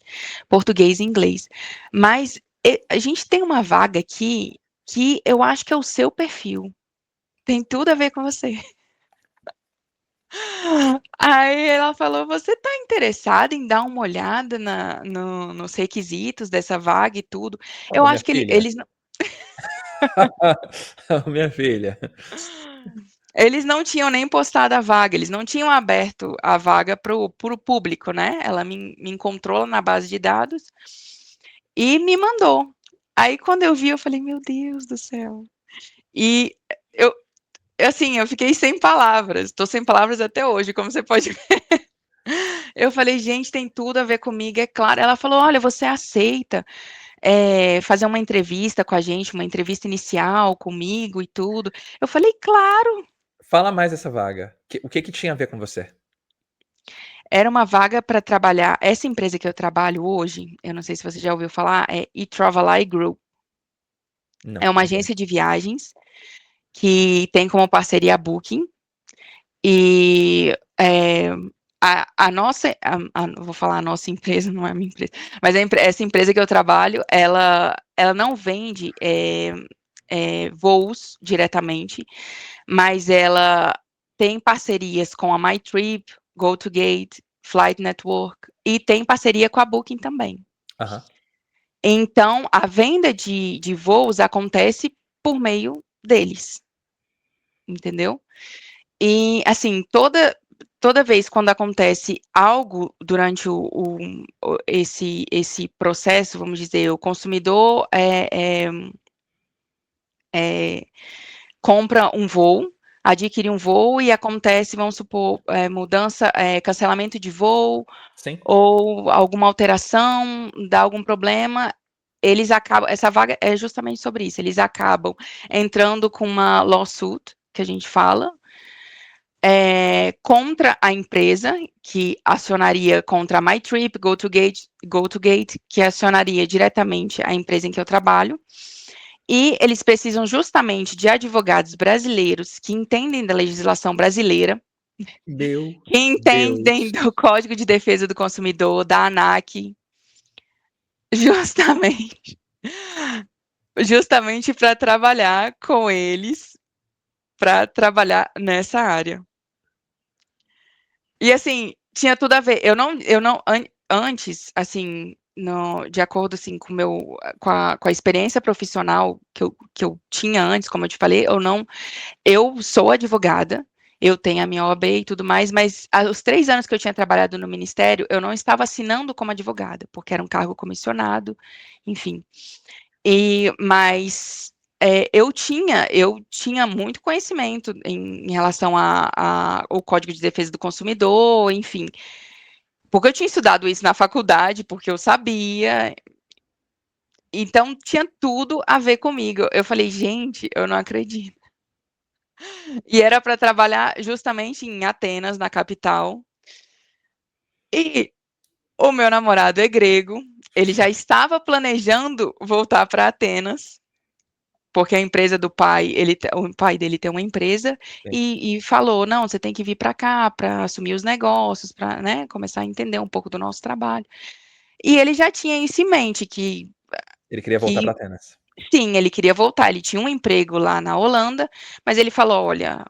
português e inglês. Mas a gente tem uma vaga aqui que eu acho que é o seu perfil. Tem tudo a ver com você. Aí ela falou: Você está interessada em dar uma olhada nos requisitos dessa vaga e tudo? Eu Ô, minha acho que filha. Minha filha. eles não tinham nem postado a vaga, eles não tinham aberto a vaga para o público, né? Ela me encontrou lá na base de dados e me mandou. Aí quando eu vi, eu falei: Meu Deus do céu. E eu, assim, eu fiquei sem palavras. Estou sem palavras até hoje, como você pode ver. Eu falei: Gente, tem tudo a ver comigo, é claro. Ela falou: Olha, você aceita fazer uma entrevista com a gente, uma entrevista inicial comigo e tudo? Eu falei: Claro. Fala mais dessa vaga. O que que tinha a ver com você? Era uma vaga para trabalhar. Essa empresa que eu trabalho hoje, eu não sei se você já ouviu falar, é eTravelI Group. Não, É uma não conheço. agência de viagens que tem como parceria a Booking. E a nossa, vou falar a nossa empresa, não é a minha empresa, mas essa empresa que eu trabalho, ela não vende voos diretamente, mas ela tem parcerias com a MyTrip, GoToGate, Flight Network e tem parceria com a Booking também. Aham. Então, a venda de voos acontece por meio deles, entendeu? E, assim, toda vez quando acontece algo durante esse processo, vamos dizer, o consumidor compra um voo, adquire um voo e acontece, vamos supor, mudança, cancelamento de voo Sim. ou alguma alteração, dá algum problema, eles acabam, essa vaga é justamente sobre isso, eles acabam entrando com uma lawsuit, que a gente fala, contra a empresa, que acionaria contra a MyTrip, GoTogate, que acionaria diretamente a empresa em que eu trabalho. E eles precisam justamente de advogados brasileiros que entendem da legislação brasileira, Meu que entendem Deus. do Código de Defesa do Consumidor, da ANAC, justamente para trabalhar com eles, para trabalhar nessa área. E assim, tinha tudo a ver. Antes, assim, de acordo assim com a experiência profissional que eu tinha antes, como eu te falei, eu sou advogada, eu tenho a minha OAB e tudo mais, mas os 3 anos que eu tinha trabalhado no Ministério, eu não estava assinando como advogada, porque era um cargo comissionado, enfim. Mas eu tinha muito conhecimento em relação ao Código de Defesa do Consumidor, enfim, porque eu tinha estudado isso na faculdade, porque eu sabia, então tinha tudo a ver comigo. Eu falei, gente, eu não acredito. E era para trabalhar justamente em Atenas, na capital. E o meu namorado é grego, ele já estava planejando voltar para Atenas, porque a empresa do pai, o pai dele tem uma empresa, Sim. e falou, não, você tem que vir para cá para assumir os negócios, para, né, começar a entender um pouco do nosso trabalho. E ele já tinha isso em mente, Ele queria voltar para que Atenas. sim, ele queria voltar, ele tinha um emprego lá na Holanda, mas ele falou, olha,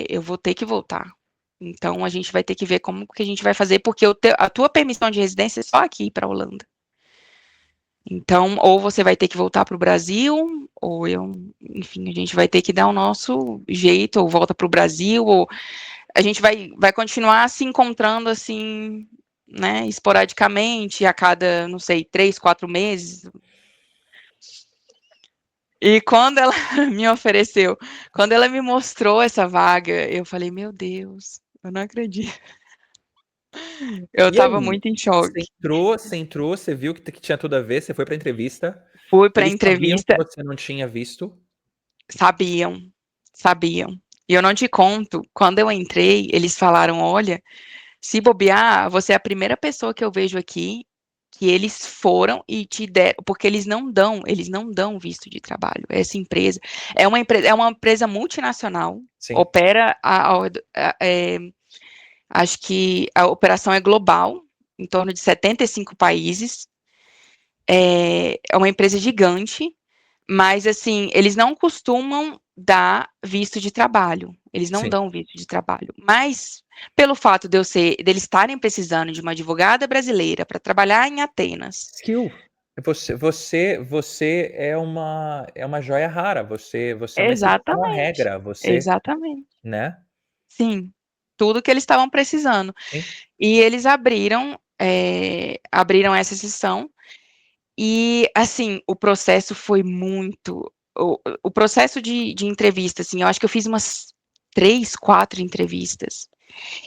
eu vou ter que voltar. Então a gente vai ter que ver como que a gente vai fazer, porque a tua permissão de residência é só aqui para a Holanda. Então, ou você vai ter que voltar para o Brasil, ou enfim, a gente vai ter que dar o nosso jeito, ou volta para o Brasil, ou a gente vai continuar se encontrando assim, né, esporadicamente, a cada, não sei, 3, 4 meses. E quando ela me ofereceu, quando ela me mostrou essa vaga, eu falei, meu Deus, eu não acredito. Eu E estava aí? muito em choque. Você viu que tinha tudo a ver, você foi para entrevista. Fui para a Eles sabiam que entrevista, você não tinha visto. sabiam, sabiam. E eu não te conto, quando eu entrei, eles falaram, olha, se bobear, você é a primeira pessoa que eu vejo aqui que eles foram e te deram, porque eles não dão visto de trabalho. Essa empresa é uma empresa multinacional, Sim. opera acho que a operação é global, em torno de 75 países. É uma empresa gigante, mas assim, eles não costumam dar visto de trabalho. Eles não Sim. dão visto de trabalho. Mas pelo fato deles estarem precisando de uma advogada brasileira para trabalhar em Atenas. Skill. Você é uma joia rara. Você é uma exceção à Exatamente. regra. Você, Exatamente. né? Sim. Tudo que eles estavam precisando. Sim. E eles abriram essa exceção. E, assim, o processo foi muito. O processo de entrevista, assim, eu acho que eu fiz umas 3, 4 entrevistas.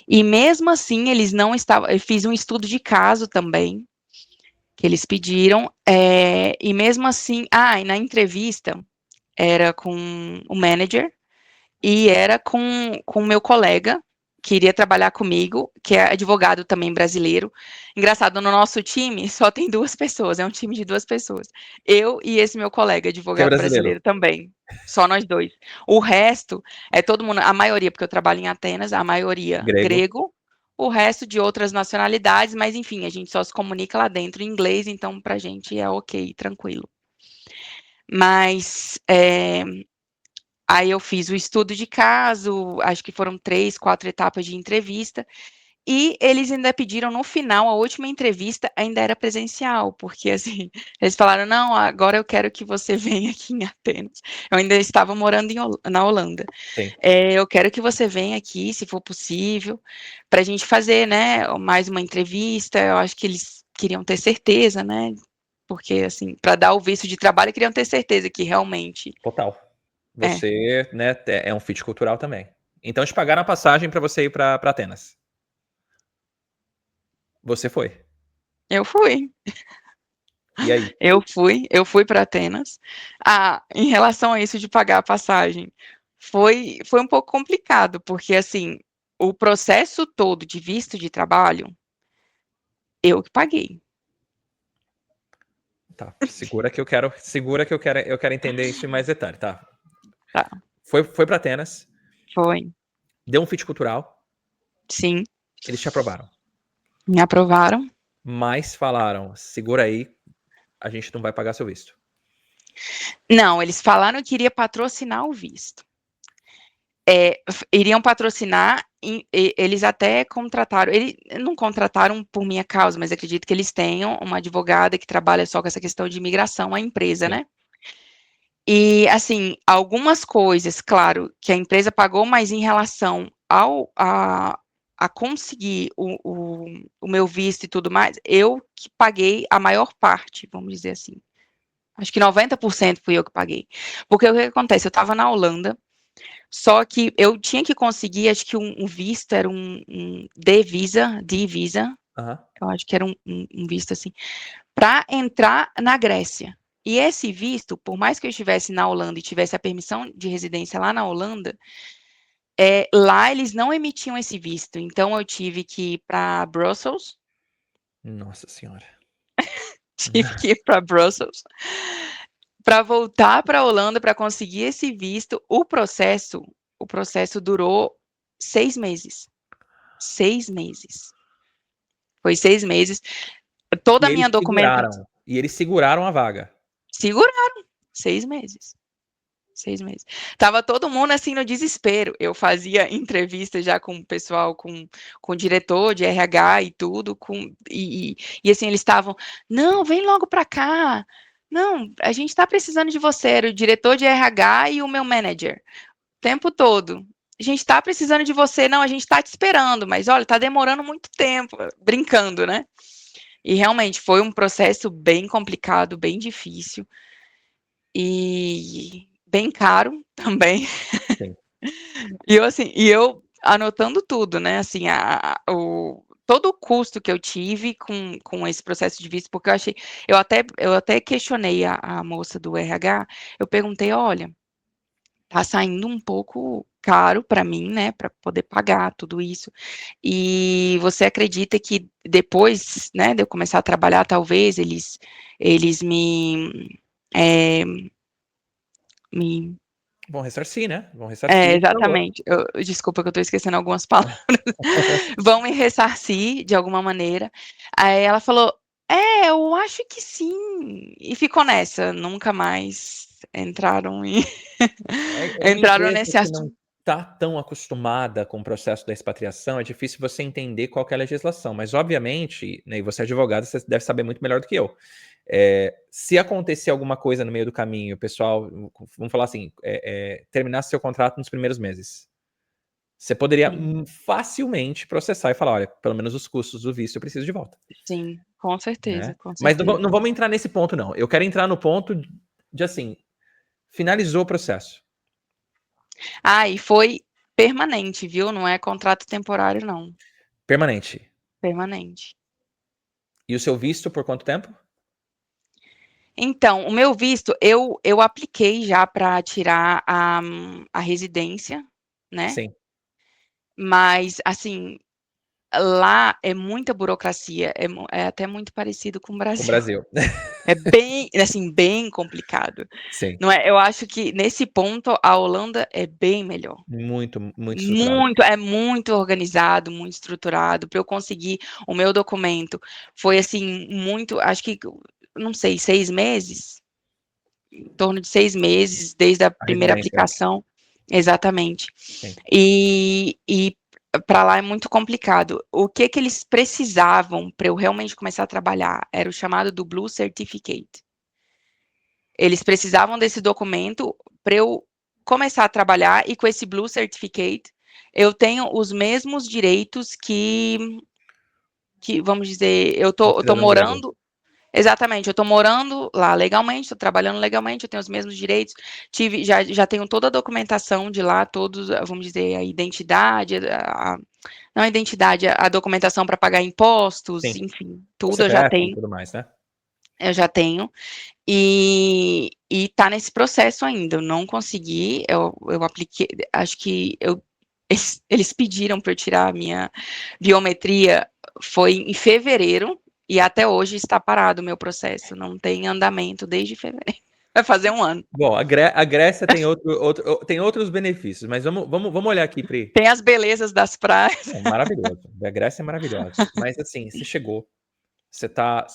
E mesmo assim, eles não estavam. Eu fiz um estudo de caso também, que eles pediram. E mesmo assim. E na entrevista era com o manager e era com o meu colega, que iria trabalhar comigo, que é advogado também brasileiro. Engraçado, no nosso time só tem 2 pessoas, é um time de 2 pessoas. Eu e esse meu colega, Que é advogado brasileiro. brasileiro também. Só nós 2. O resto é todo mundo, a maioria, porque eu trabalho em Atenas, a maioria Grego. grego, o resto de outras nacionalidades, mas enfim, a gente só se comunica lá dentro em inglês, então pra gente é ok, tranquilo. Mas aí eu fiz o estudo de caso, acho que foram 3, 4 etapas de entrevista, e eles ainda pediram no final, a última entrevista ainda era presencial, porque assim, eles falaram: "Não, agora eu quero que você venha aqui em Atenas". Eu ainda estava morando na Holanda. Sim. "Eu quero que você venha aqui, se for possível, para a gente fazer, né, mais uma entrevista". Eu acho que eles queriam ter certeza, né, porque assim, para dar o visto de trabalho, queriam ter certeza que realmente Total. é, Você, né, é um fit cultural também. Então te pagaram a passagem para você ir para Atenas. Você foi. eu fui. E aí? Eu fui para Atenas. Em relação a isso de pagar a passagem, foi um pouco complicado, porque assim, o processo todo de visto de trabalho, eu que paguei. Tá, segura que eu quero entender isso em mais detalhe, tá? Tá, Foi para Atenas, foi. deu um fit cultural, Sim, eles te aprovaram, me aprovaram. mas falaram, segura aí, a gente não vai pagar seu visto. Não, eles falaram que iria patrocinar o visto. Iriam patrocinar, eles até contrataram, eles não contrataram por minha causa, mas acredito que eles tenham uma advogada que trabalha só com essa questão de imigração, a empresa, Sim. né? E, assim, algumas coisas, claro, que a empresa pagou, mas em relação a conseguir o meu visto e tudo mais, eu que paguei a maior parte, vamos dizer assim. Acho que 90% fui eu que paguei. Porque o que acontece? Eu estava na Holanda, só que eu tinha que conseguir, acho que um visto, era um D-Visa, Aham. eu acho que era um visto assim, para entrar na Grécia. E esse visto, por mais que eu estivesse na Holanda e tivesse a permissão de residência lá na Holanda, lá eles não emitiam esse visto. Então eu tive que ir para Brussels, Nossa senhora. tive que ir para Brussels para voltar para a Holanda para conseguir esse visto. O processo durou 6 meses. 6 meses. Foi 6 meses. Toda E a minha eles documentação. seguraram. E eles seguraram a vaga. Seguraram. 6 meses. 6 meses. Tava todo mundo assim no desespero. Eu fazia entrevista já com o pessoal, com o diretor de RH e tudo, e assim, eles estavam, não, vem logo para cá. Não, a gente está precisando de você. Era o diretor de RH e o meu manager. O tempo todo. A gente está precisando de você. Não, a gente está te esperando, mas olha, está demorando muito tempo. Brincando, né? E realmente foi um processo bem complicado, bem difícil e bem caro também. Sim. E eu anotando tudo, né? Assim, todo o custo que eu tive com esse processo de visto, porque eu até questionei a moça do RH, eu perguntei, olha, tá saindo um pouco caro para mim, né, para poder pagar tudo isso. E você acredita que depois, né, de eu começar a trabalhar, talvez eles eh, me Vão ressarcir, né? Vão ressarcir o valor. exatamente. Desculpa que eu estou esquecendo algumas palavras. Vão me ressarcir de alguma maneira. Aí ela falou: eu acho que sim. E ficou nessa, nunca mais entraram em É uma entraram empresa nesse que não assunto. está tão acostumada com o processo da expatriação, é difícil você entender qual que é a legislação. Mas, obviamente, né, e você é advogado, você deve saber muito melhor do que eu. Se acontecer alguma coisa no meio do caminho, o pessoal, vamos falar assim, terminasse seu contrato nos primeiros meses, você poderia Sim, facilmente processar e falar, olha, pelo menos os custos do visto eu preciso de volta, sim, com certeza, né? com Mas certeza. não vamos entrar nesse ponto, não. Eu quero entrar no ponto de assim, finalizou o processo. E foi permanente, viu, não é contrato temporário não, Permanente. permanente. E o seu visto por quanto tempo? Então, o meu visto, eu apliquei já para tirar a residência, né, Sim, mas, assim, lá é muita burocracia, é até muito parecido com o com o Brasil. Brasil. É bem, assim, bem complicado. Sim, Não é, eu acho que nesse ponto a Holanda é bem melhor. muito, muito estruturado. É muito organizado, muito estruturado. Para eu conseguir o meu documento, foi assim, muito, acho que, não sei, 6 meses? Em torno de 6 meses, desde a A primeira residência, aplicação. Exatamente. sim. E para lá é muito complicado. O que que eles precisavam para eu realmente começar a trabalhar era o chamado do Blue Certificate. Eles precisavam desse documento para eu começar a trabalhar, e com esse Blue Certificate eu tenho os mesmos direitos que vamos dizer, eu Um tô cidadão grego. morando. Exatamente, eu tô morando lá legalmente, tô trabalhando legalmente, eu tenho os mesmos direitos, já tenho toda a documentação de lá, todos, vamos dizer, a identidade, não a identidade, a documentação para pagar impostos, Sim. enfim, O tudo CPF e tudo mais, né? eu já tenho, e tá nesse processo ainda, eu não consegui, eu apliquei, acho que eu eles pediram para eu tirar a minha biometria, foi em fevereiro, e até hoje está parado o meu processo, não tem andamento desde fevereiro. Vai fazer um ano. Bom, a Grécia tem tem outros benefícios, mas vamos olhar aqui, Pri. Tem as belezas das praias. Não, maravilhoso. A Grécia é maravilhosa. Mas assim, você chegou, tá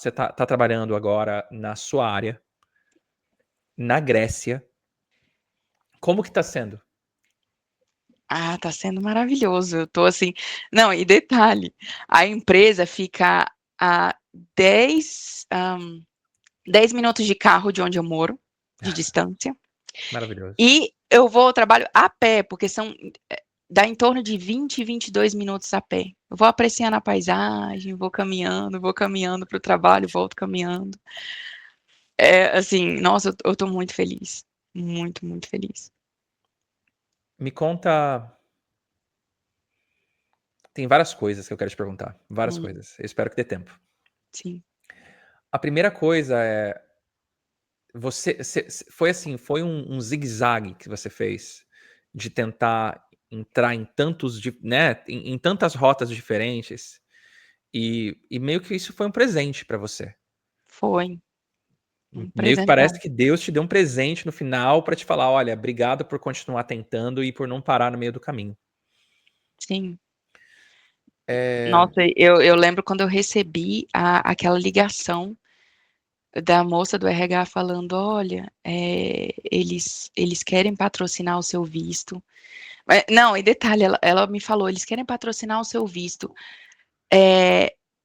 trabalhando agora na sua área, na Grécia. Como que tá sendo? Ah, tá sendo maravilhoso. Eu tô assim. Não, e detalhe, a empresa fica a 10 minutos de carro de onde eu moro, de distância. Maravilhoso. E eu vou ao trabalho a pé, porque dá em torno de 20, 22 minutos a pé. Eu vou apreciando a paisagem, vou caminhando para o trabalho, volto caminhando. É, assim, nossa, eu tô muito feliz. Muito, muito feliz. Me conta. Tem várias coisas que eu quero te perguntar. Várias Hum, coisas. Eu espero que dê tempo. sim, A primeira coisa é. Foi assim, foi um zigue-zague que você fez de tentar entrar em tantos, né, em tantas rotas diferentes e meio que isso foi um presente pra você. foi um Meio que parece presentão. que Deus te deu um presente no final pra te falar, olha, obrigado por continuar tentando e por não parar no meio do caminho. Sim. É, Nossa, eu lembro quando eu recebi aquela ligação da moça do RH falando, olha, eles querem patrocinar o seu visto. Não, e detalhe, ela me falou, eles querem patrocinar o seu visto.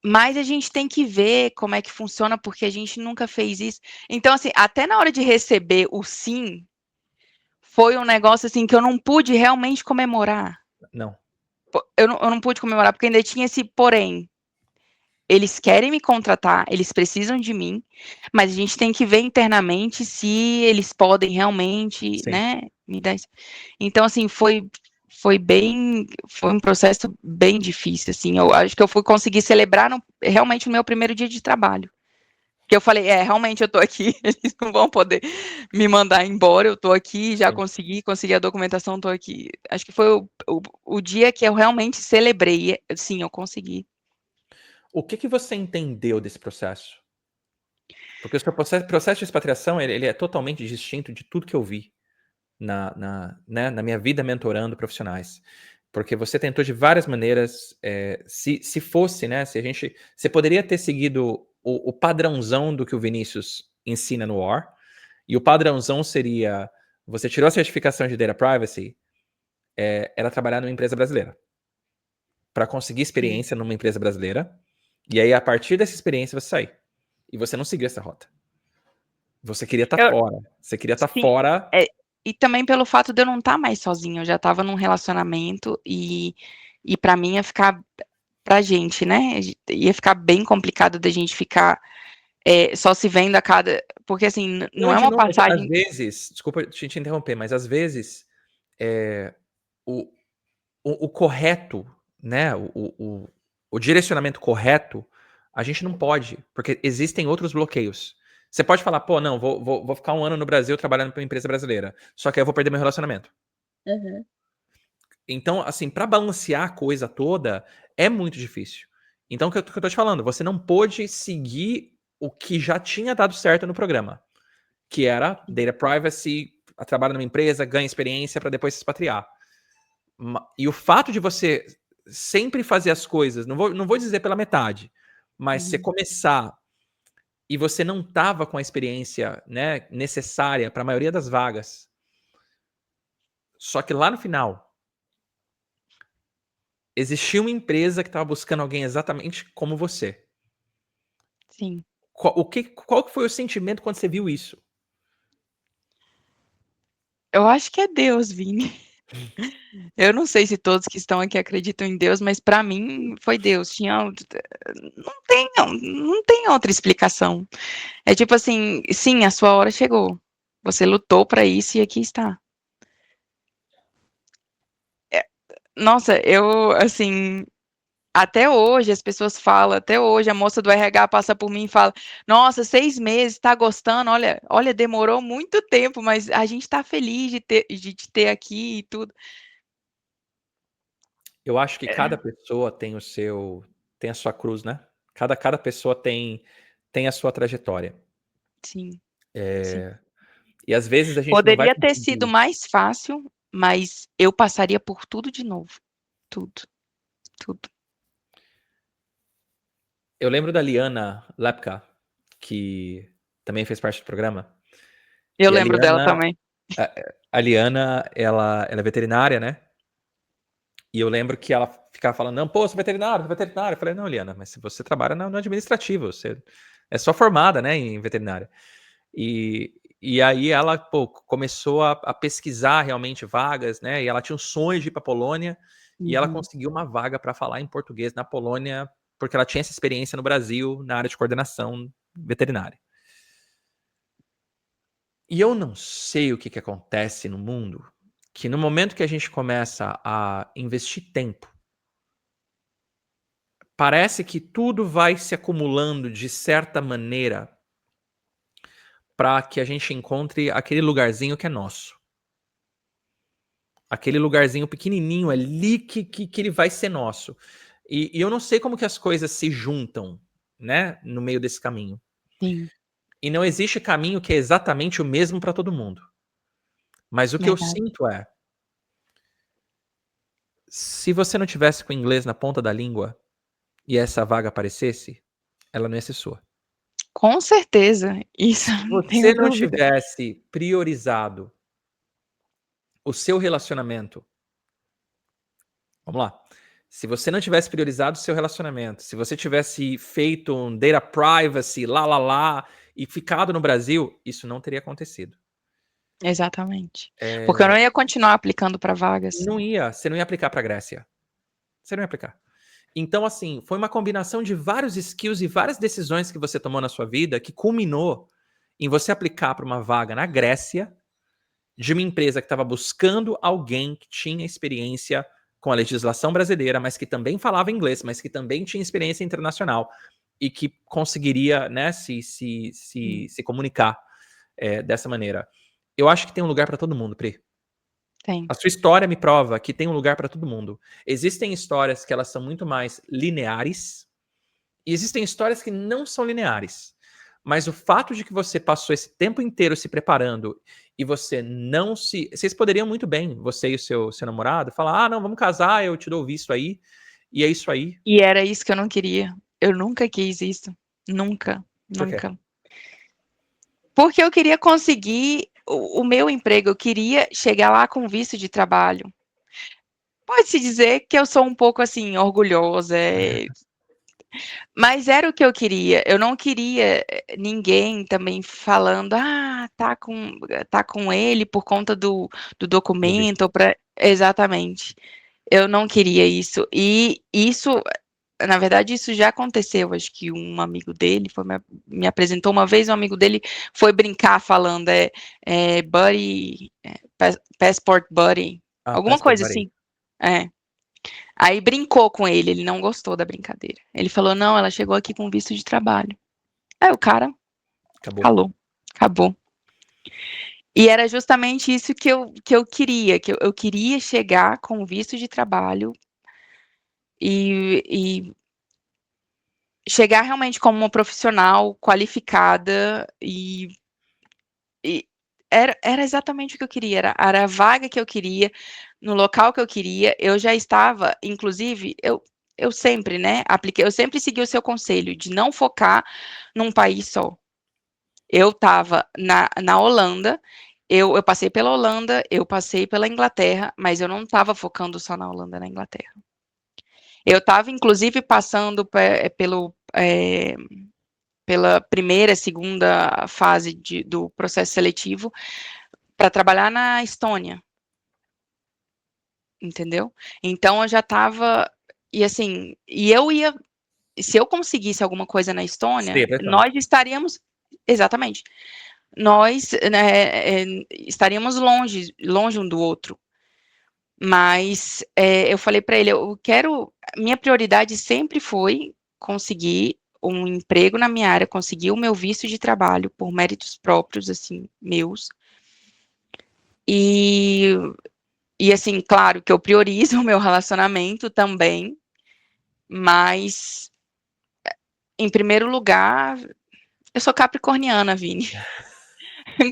Mas a gente tem que ver como é que funciona, porque a gente nunca fez isso. Então, assim, até na hora de receber o sim, foi um negócio assim que eu não pude realmente comemorar. não, Eu não pude comemorar, porque ainda tinha esse porém. Eles querem me contratar, eles precisam de mim, mas a gente tem que ver internamente se eles podem realmente, sim. né, me dar isso. Então, assim, foi um processo bem difícil, assim, eu acho que eu fui conseguir celebrar realmente o meu primeiro dia de trabalho. Que eu falei, realmente eu tô aqui, eles não vão poder me mandar embora, eu tô aqui, já Sim. consegui a documentação, tô aqui. Acho que foi o dia que eu realmente celebrei, sim, eu consegui. O que que você entendeu desse processo? Porque o seu processo de expatriação, ele é totalmente distinto de tudo que eu vi né, na minha vida mentorando profissionais. Porque você tentou de várias maneiras, se fosse, né, você poderia ter seguido o padrãozão do que o Vinícius ensina no OR, e o padrãozão seria, você tirou a certificação de Data Privacy, era trabalhar numa empresa brasileira, para conseguir Sim. experiência numa empresa brasileira, e aí a partir dessa experiência você sair. E você não seguiu essa rota. Você queria estar Eu, fora. Você queria estar sim, fora. e também pelo fato de eu não estar mais sozinha, eu já estava num relacionamento e para mim ia ficar, pra gente, né, ia ficar bem complicado da gente ficar só se vendo a cada, porque assim, Não, não e é de uma novo, às passagem. vezes, desculpa te interromper, mas às vezes é, o, o correto, né? O direcionamento correto, a gente não pode, porque existem outros bloqueios. Você pode falar, pô, não, vou ficar um ano no Brasil trabalhando para uma empresa brasileira, só que aí eu vou perder meu relacionamento. Uhum. Então, assim, para balancear a coisa toda, é muito difícil. Então, o que eu tô te falando, você não pôde seguir o que já tinha dado certo no programa, que era data privacy, trabalha numa empresa, ganha experiência para depois se expatriar. E o fato de você sempre fazer as coisas, não vou dizer pela metade, mas você Uhum. começar e você não tava com a experiência, né, necessária para a maioria das vagas, só que lá no final existia uma empresa que estava buscando alguém exatamente como você. Sim. Qual que foi o sentimento quando você viu isso? Eu acho que é Deus, Vini. Eu não sei se todos que estão aqui acreditam em Deus, mas para mim foi Deus. Não tem outra explicação. É tipo assim, sim, a sua hora chegou. Você lutou para isso e aqui está. Nossa, eu assim, até hoje as pessoas falam, até hoje a moça do RH passa por mim e fala: "Nossa, 6 meses, tá gostando? Olha, demorou muito tempo, mas a gente tá feliz de te ter aqui e tudo". Eu acho que cada pessoa tem tem a sua cruz, né? Cada pessoa tem a sua trajetória. Sim, sim. É, e às vezes a gente não vai Poderia ter sido conseguir. mais fácil, mas eu passaria por tudo de novo. Tudo, tudo. Eu lembro da Liana Lepka, que também fez parte do programa. Eu E a lembro dela Liana, também. a Liana, ela é veterinária, né? E eu lembro que ela ficava falando, não, pô, você é veterinário, você é veterinário. Eu falei, não, Liana, mas se você trabalha no administrativo, você é só formada, né, em veterinária. E aí ela, pô, começou a pesquisar realmente vagas, né, e ela tinha um sonho de ir para a Polônia, e ela Uhum. conseguiu uma vaga para falar em português na Polônia, porque ela tinha essa experiência no Brasil, na área de coordenação veterinária. E eu não sei o que que acontece no mundo, que no momento que a gente começa a investir tempo, parece que tudo vai se acumulando de certa maneira para que a gente encontre aquele lugarzinho que é nosso. Aquele lugarzinho pequenininho ali que ele vai ser nosso. E eu não sei como que as coisas se juntam, né, no meio desse caminho. Sim, E não existe caminho que é exatamente o mesmo para todo mundo. Mas o que eu verdade. sinto é, se você não tivesse com o inglês na ponta da língua e essa vaga aparecesse, ela não ia ser sua. Com certeza, isso Se eu não você tenho não dúvida. tivesse priorizado o seu relacionamento, vamos lá. Se você não tivesse priorizado o seu relacionamento, se você tivesse feito um data privacy, lá, e ficado no Brasil, isso não teria acontecido. Exatamente. Porque eu não ia continuar aplicando para vagas. Você não ia aplicar para a Grécia. Você não ia aplicar. Então, assim, foi uma combinação de vários skills e várias decisões que você tomou na sua vida que culminou em você aplicar para uma vaga na Grécia de uma empresa que estava buscando alguém que tinha experiência com a legislação brasileira, mas que também falava inglês, mas que também tinha experiência internacional e que conseguiria, né, Hum, se comunicar dessa maneira. Eu acho que tem um lugar para todo mundo, Pri. tem. A sua história me prova que tem um lugar para todo mundo. Existem histórias que elas são muito mais lineares e existem histórias que não são lineares. Mas o fato de que você passou esse tempo inteiro se preparando e você não se. Vocês poderiam muito bem, você e o seu namorado, falar: ah, não, vamos casar, eu te dou o visto aí, e é isso aí. E era isso que eu não queria. Eu nunca quis isso. Nunca, Por quê? nunca. Porque eu queria conseguir o meu emprego, eu queria chegar lá com visto de trabalho. Pode-se dizer que eu sou um pouco assim, orgulhosa, mas era o que eu queria. Eu não queria ninguém também falando, ah, tá com ele por conta do Do visto. documento, pra... Exatamente. Eu não queria isso. E isso, na verdade, isso já aconteceu. Acho que um amigo dele me apresentou uma vez, um amigo dele foi brincar falando, buddy, passport buddy, Ah, alguma passport coisa buddy. assim. É. Aí brincou com ele não gostou da brincadeira. Ele falou, não, ela chegou aqui com visto de trabalho. Aí o cara Acabou. calou, acabou. E era justamente isso que eu queria, eu queria chegar com visto de trabalho e chegar realmente como uma profissional qualificada e era exatamente o que eu queria, era a vaga que eu queria, no local que eu queria, eu já estava, inclusive, eu sempre, né, apliquei, eu sempre segui o seu conselho de não focar num país só. Eu estava na Holanda, eu passei pela Holanda, eu passei pela Inglaterra, mas eu não estava focando só na Holanda e na Inglaterra. Eu estava, inclusive, passando pela primeira, segunda fase do processo seletivo para trabalhar na Estônia, entendeu? Então eu já estava, e assim, e eu ia, se eu conseguisse alguma coisa na Sim, Estônia, é pra Estônia. nós estaríamos, exatamente, nós né, estaríamos longe um do outro. Mas eu falei para ele, minha prioridade sempre foi conseguir um emprego na minha área, conseguir o meu visto de trabalho por méritos próprios, assim, meus. E E assim, claro que eu priorizo o meu relacionamento também, mas em primeiro lugar, eu sou capricorniana, Vini.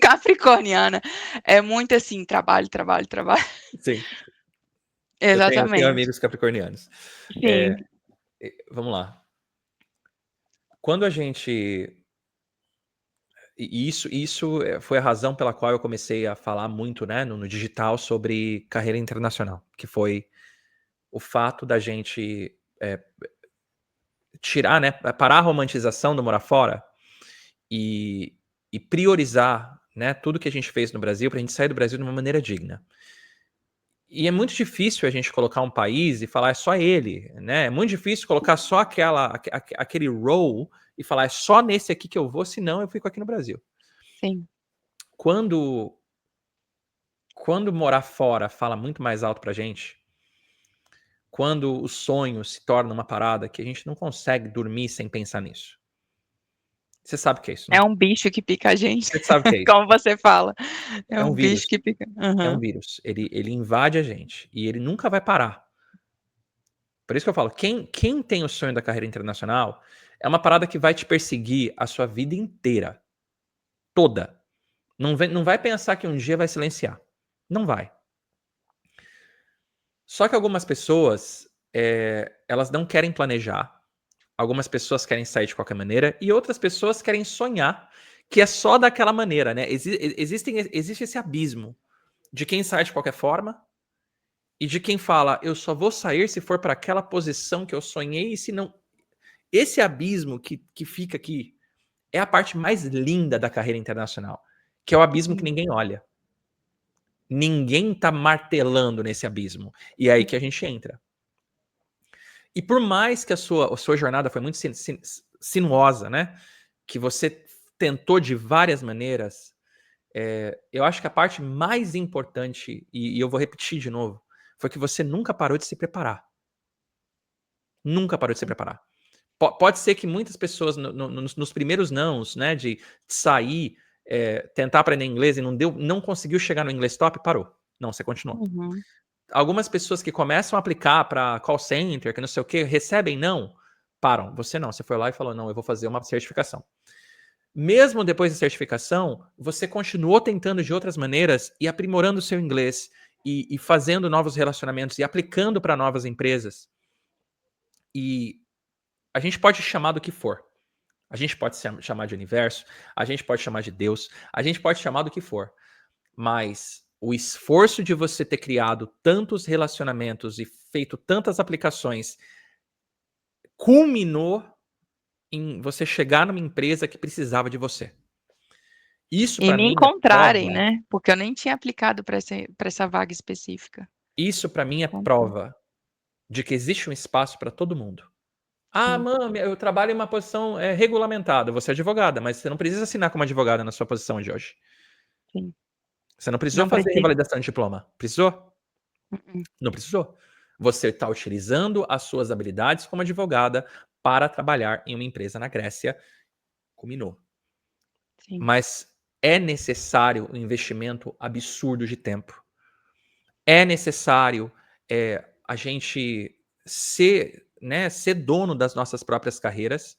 Capricorniana é muito assim, trabalho, trabalho, trabalho. Sim, eu tenho Exatamente. amigos capricornianos. Sim. Vamos lá. Quando a gente E isso foi a razão pela qual eu comecei a falar muito, né, no digital sobre carreira internacional, que foi o fato da gente, tirar, né, parar a romantização do morar fora e e priorizar, né, tudo que a gente fez no Brasil pra gente sair do Brasil de uma maneira digna. E é muito difícil a gente colocar um país e falar: "É só ele", né, é muito difícil colocar só aquele role e falar: "É só nesse aqui que eu vou, senão eu fico aqui no Brasil". Sim. Quando Quando morar fora fala muito mais alto pra gente, quando o sonho se torna uma parada que a gente não consegue dormir sem pensar nisso. Você sabe o que é isso, É né? um bicho que pica a gente, Você sabe o que é isso. como você fala. É É um um bicho vírus, que pica. é um Aham. vírus. Ele invade a gente e ele nunca vai parar. Por isso que eu falo, quem tem o sonho da carreira internacional, é uma parada que vai te perseguir a sua vida inteira, toda. Não vai pensar que um dia vai silenciar. Não vai. Só que algumas pessoas, elas não querem planejar. Algumas pessoas querem sair de qualquer maneira e outras pessoas querem sonhar que é só daquela maneira, né? Existe esse abismo de quem sai de qualquer forma e de quem fala, eu só vou sair se for para aquela posição que eu sonhei e se não. Esse abismo que fica aqui é a parte mais linda da carreira internacional, que é o abismo que Uhum. ninguém olha. Ninguém tá martelando nesse abismo. E é aí que a gente entra. E por mais que a sua jornada foi muito sinuosa, né? Que você tentou de várias maneiras, eu acho que a parte mais importante, e eu vou repetir de novo, foi que você nunca parou de se preparar. Nunca parou de se preparar. Pode ser que muitas pessoas nos primeiros nãos, né, de sair, tentar aprender inglês e não conseguiu chegar no inglês top, parou. Não, você continuou. Uhum. Algumas pessoas que começam a aplicar para call center, que não sei o quê, recebem não, param. Você não, você foi lá e falou: "Não, eu vou fazer uma certificação". Mesmo depois da certificação, você continuou tentando de outras maneiras e aprimorando o seu inglês e fazendo novos relacionamentos e aplicando para novas empresas. E a gente pode chamar do que for. A gente pode chamar de universo, a gente pode chamar de Deus, a gente pode chamar do que for. Mas o esforço de você ter criado tantos relacionamentos e feito tantas aplicações culminou em você chegar numa empresa que precisava de você. Isso E para me mim é encontrarem, prova. né, porque eu nem tinha aplicado para essa vaga específica. Isso para mim é Encontrar. prova de que existe um espaço para todo mundo. Ah, Sim, mãe, eu trabalho em uma posição regulamentada. Você é advogada, mas você não precisa assinar como advogada na sua posição de hoje. sim. Você não precisou Não fazer precisa. revalidação de diploma. Precisou? Mm-mm. Não precisou. Você está utilizando as suas habilidades como advogada para trabalhar em uma empresa na Grécia. Combinou. Sim. Mas é necessário um investimento absurdo de tempo. É necessário a gente ser dono das nossas próprias carreiras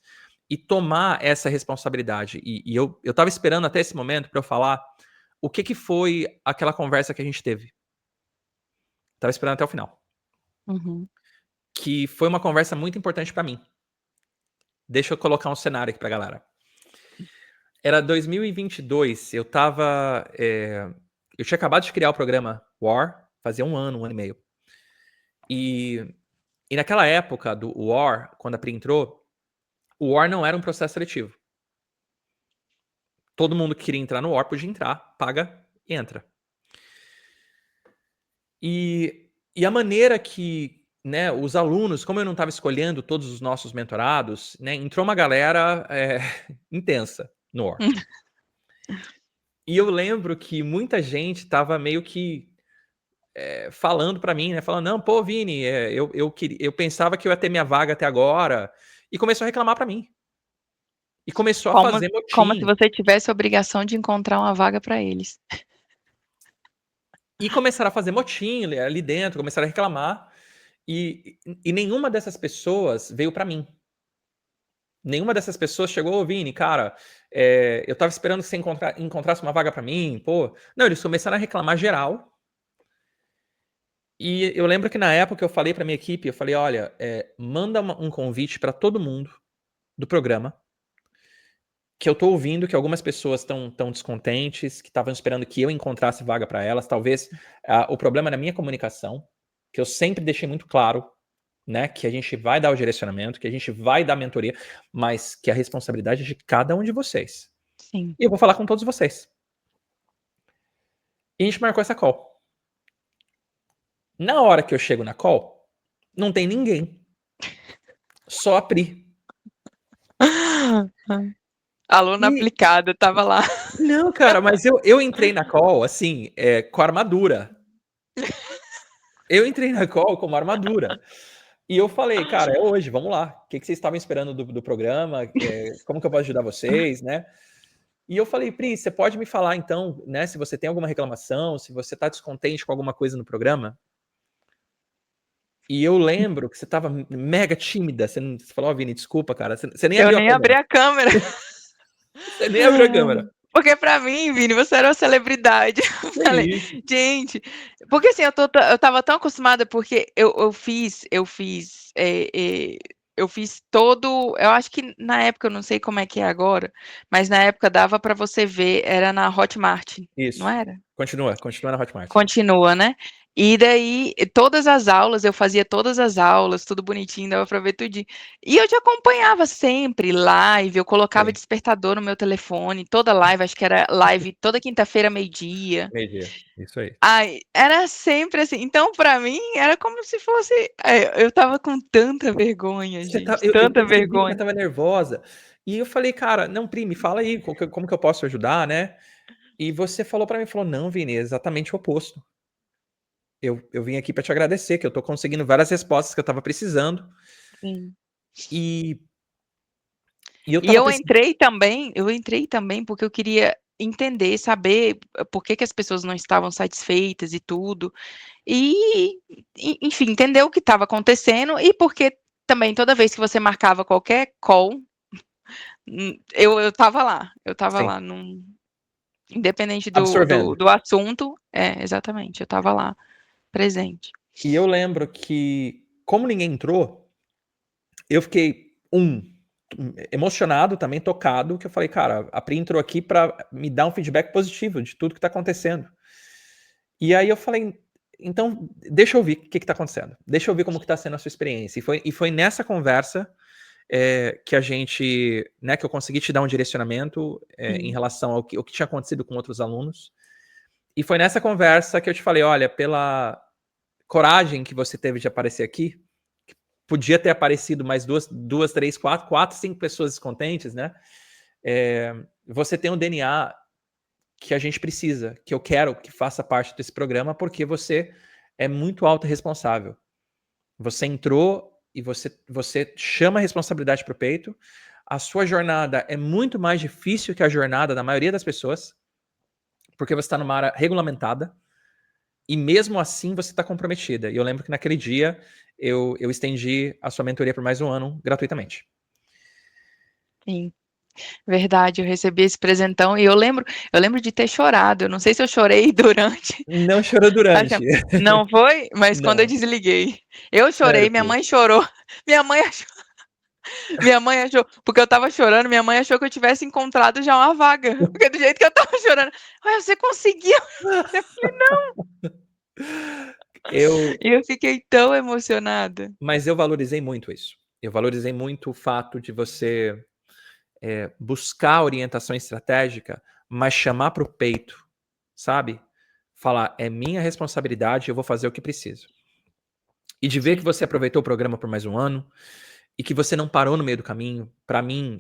e tomar essa responsabilidade. E eu estava esperando até esse momento para eu falar o que foi aquela conversa que a gente teve. Estava esperando até o final. Uhum. Que foi uma conversa muito importante para mim. Deixa eu colocar um cenário aqui pra galera. Era 2022, eu tinha acabado de criar o programa War, fazia um ano e meio. E naquela época do War, quando a Pri entrou, o War não era um processo seletivo. Todo mundo que queria entrar no War podia entrar, paga e entra. E a maneira que, né, os alunos, como eu não estava escolhendo todos os nossos mentorados, né, entrou uma galera intensa no War. E eu lembro que muita gente estava meio que falando pra mim, né? Falando, não, pô, Vini, eu pensava que eu ia ter minha vaga até agora. E começou a reclamar pra mim. E começou a Como fazer como se motim. você tivesse a obrigação de encontrar uma vaga para eles. E começaram a fazer motim ali dentro, começaram a reclamar. E nenhuma dessas pessoas veio para mim. Nenhuma dessas pessoas chegou, ô Vini, cara, eu tava esperando que você encontrasse uma vaga para mim, pô. Não, eles começaram a reclamar geral. E eu lembro que na época eu falei para minha equipe, eu falei, olha, manda um convite para todo mundo do programa, que eu tô ouvindo que algumas pessoas estão descontentes, que estavam esperando que eu encontrasse vaga para elas. Talvez o problema na minha comunicação, que eu sempre deixei muito claro, né, que a gente vai dar o direcionamento, que a gente vai dar a mentoria, mas que a responsabilidade é de cada um de vocês. Sim. E eu vou falar com todos vocês. E a gente marcou essa call. Na hora que eu chego na call, não tem ninguém. Só a Pri. Aluna E, aplicada, tava lá. não, cara, mas eu entrei na call, assim, com armadura. Eu entrei na call com uma armadura. E eu falei, cara, é hoje, vamos lá. O que vocês estavam esperando do programa? Como que eu posso ajudar vocês, né? E eu falei, Pri, você pode me falar então, né, se você tem alguma reclamação, se você tá descontente com alguma coisa no programa? E eu lembro que você tava mega tímida. Você falou, Vini, desculpa, cara. Você nem Eu abriu a nem abri câmera. a câmera. Você nem abriu a câmera. Porque pra mim, Vini, você era uma celebridade. Eu Que falei, isso? gente, porque assim, eu tava tão acostumada, porque eu fiz todo, eu acho que na época, eu não sei como é que é agora, mas na época dava pra você ver, era na Hotmart, não Isso. era? Continua na Hotmart. Continua, né. E daí, todas as aulas, eu fazia todas as aulas, tudo bonitinho, dava pra ver tudinho. E eu te acompanhava sempre, live, eu colocava Sim, despertador no meu telefone, toda live, acho que era live toda quinta-feira, meio-dia. meio-dia. Isso aí. Ai, era sempre assim. Então, pra mim, era como se fosse eu estava com tanta vergonha, Você tá, gente, eu tanta percebi que você vergonha. estava nervosa. E eu falei, cara, não, Pri, me fala aí como que eu posso ajudar, né? E você falou pra mim, falou, não, Vini, é exatamente o oposto. Eu vim aqui pra te agradecer, que eu tô conseguindo várias respostas que eu tava precisando. Sim. E, e eu E tava precisando. eu entrei também porque eu queria entender, saber por que que as pessoas não estavam satisfeitas e tudo. E, enfim, entender o que estava acontecendo e porque também toda vez que você marcava qualquer call, eu estava lá, Sim, num, independente absorvendo. do assunto, exatamente, eu estava lá, presente. E eu lembro que, como ninguém entrou, eu fiquei, emocionado, também tocado, que eu falei, cara, a Pri entrou aqui pra me dar um feedback positivo de tudo que tá acontecendo. E aí eu falei, então, deixa eu ouvir o que tá acontecendo. Deixa eu ver como que tá sendo a sua experiência. E foi nessa conversa que a gente, né, que eu consegui te dar um direcionamento em Sim, relação ao que tinha acontecido com outros alunos. E foi nessa conversa que eu te falei, olha, pela coragem que você teve de aparecer aqui, podia ter aparecido mais duas, três, quatro, cinco pessoas descontentes, né? Você tem um DNA que a gente precisa, que eu quero que faça parte desse programa, porque você é muito autorresponsável. Você entrou e você chama a responsabilidade para o peito. A sua jornada é muito mais difícil que a jornada da maioria das pessoas, porque você está numa área regulamentada, e mesmo assim você está comprometida. E eu lembro que naquele dia eu estendi a sua mentoria por mais um ano gratuitamente. sim. Verdade, eu recebi esse presentão e eu lembro de ter chorado, eu não sei se eu chorei durante Não chorou a durante. chama não foi? Mas quando eu Não. desliguei. Eu Sério, chorei, minha Pri. mãe chorou, minha mãe achou minha mãe achou porque eu estava chorando, minha mãe achou que eu tivesse encontrado já uma vaga, porque do jeito que eu estava chorando: "Olha, você conseguiu". Eu falei: "Não". Eu, E eu fiquei tão emocionada. mas eu valorizei muito isso. Eu valorizei muito o fato de você buscar orientação estratégica, mas chamar para o peito, sabe? Falar, é minha responsabilidade, eu vou fazer o que preciso. E de ver que Sim, você aproveitou o programa por mais um ano e que você não parou no meio do caminho. Para mim,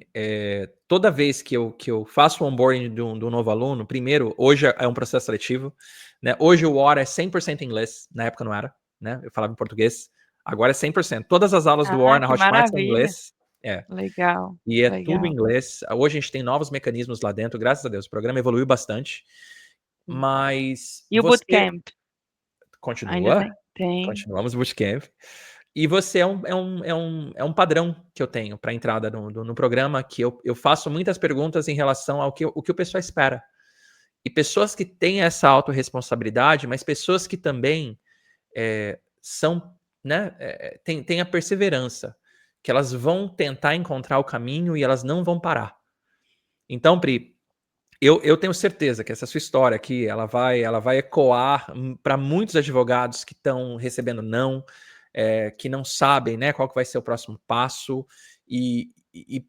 toda vez que eu faço o onboarding de um novo aluno, primeiro, hoje é um processo seletivo, né? Hoje o War é 100% inglês, na época não era, né? Eu falava em português, agora é 100%. Todas as aulas do War ah, na que Hotmart são em maravilha. inglês. É. Legal, E é tudo em legal. inglês. Hoje a gente tem novos mecanismos lá dentro, graças a Deus. O programa evoluiu bastante. Sim. Mas E o bootcamp? Ainda Continua? tem. Tem. Continuamos o bootcamp. E você é um padrão que eu tenho para entrada no programa, que eu faço muitas perguntas em relação ao que o pessoal espera. E pessoas que têm essa autorresponsabilidade, mas pessoas que também são, né, têm a perseverança, que elas vão tentar encontrar o caminho e elas não vão parar. Então, Pri, eu tenho certeza que essa sua história aqui, ela vai ecoar para muitos advogados que estão recebendo não, que não sabem, né, qual que vai ser o próximo passo, e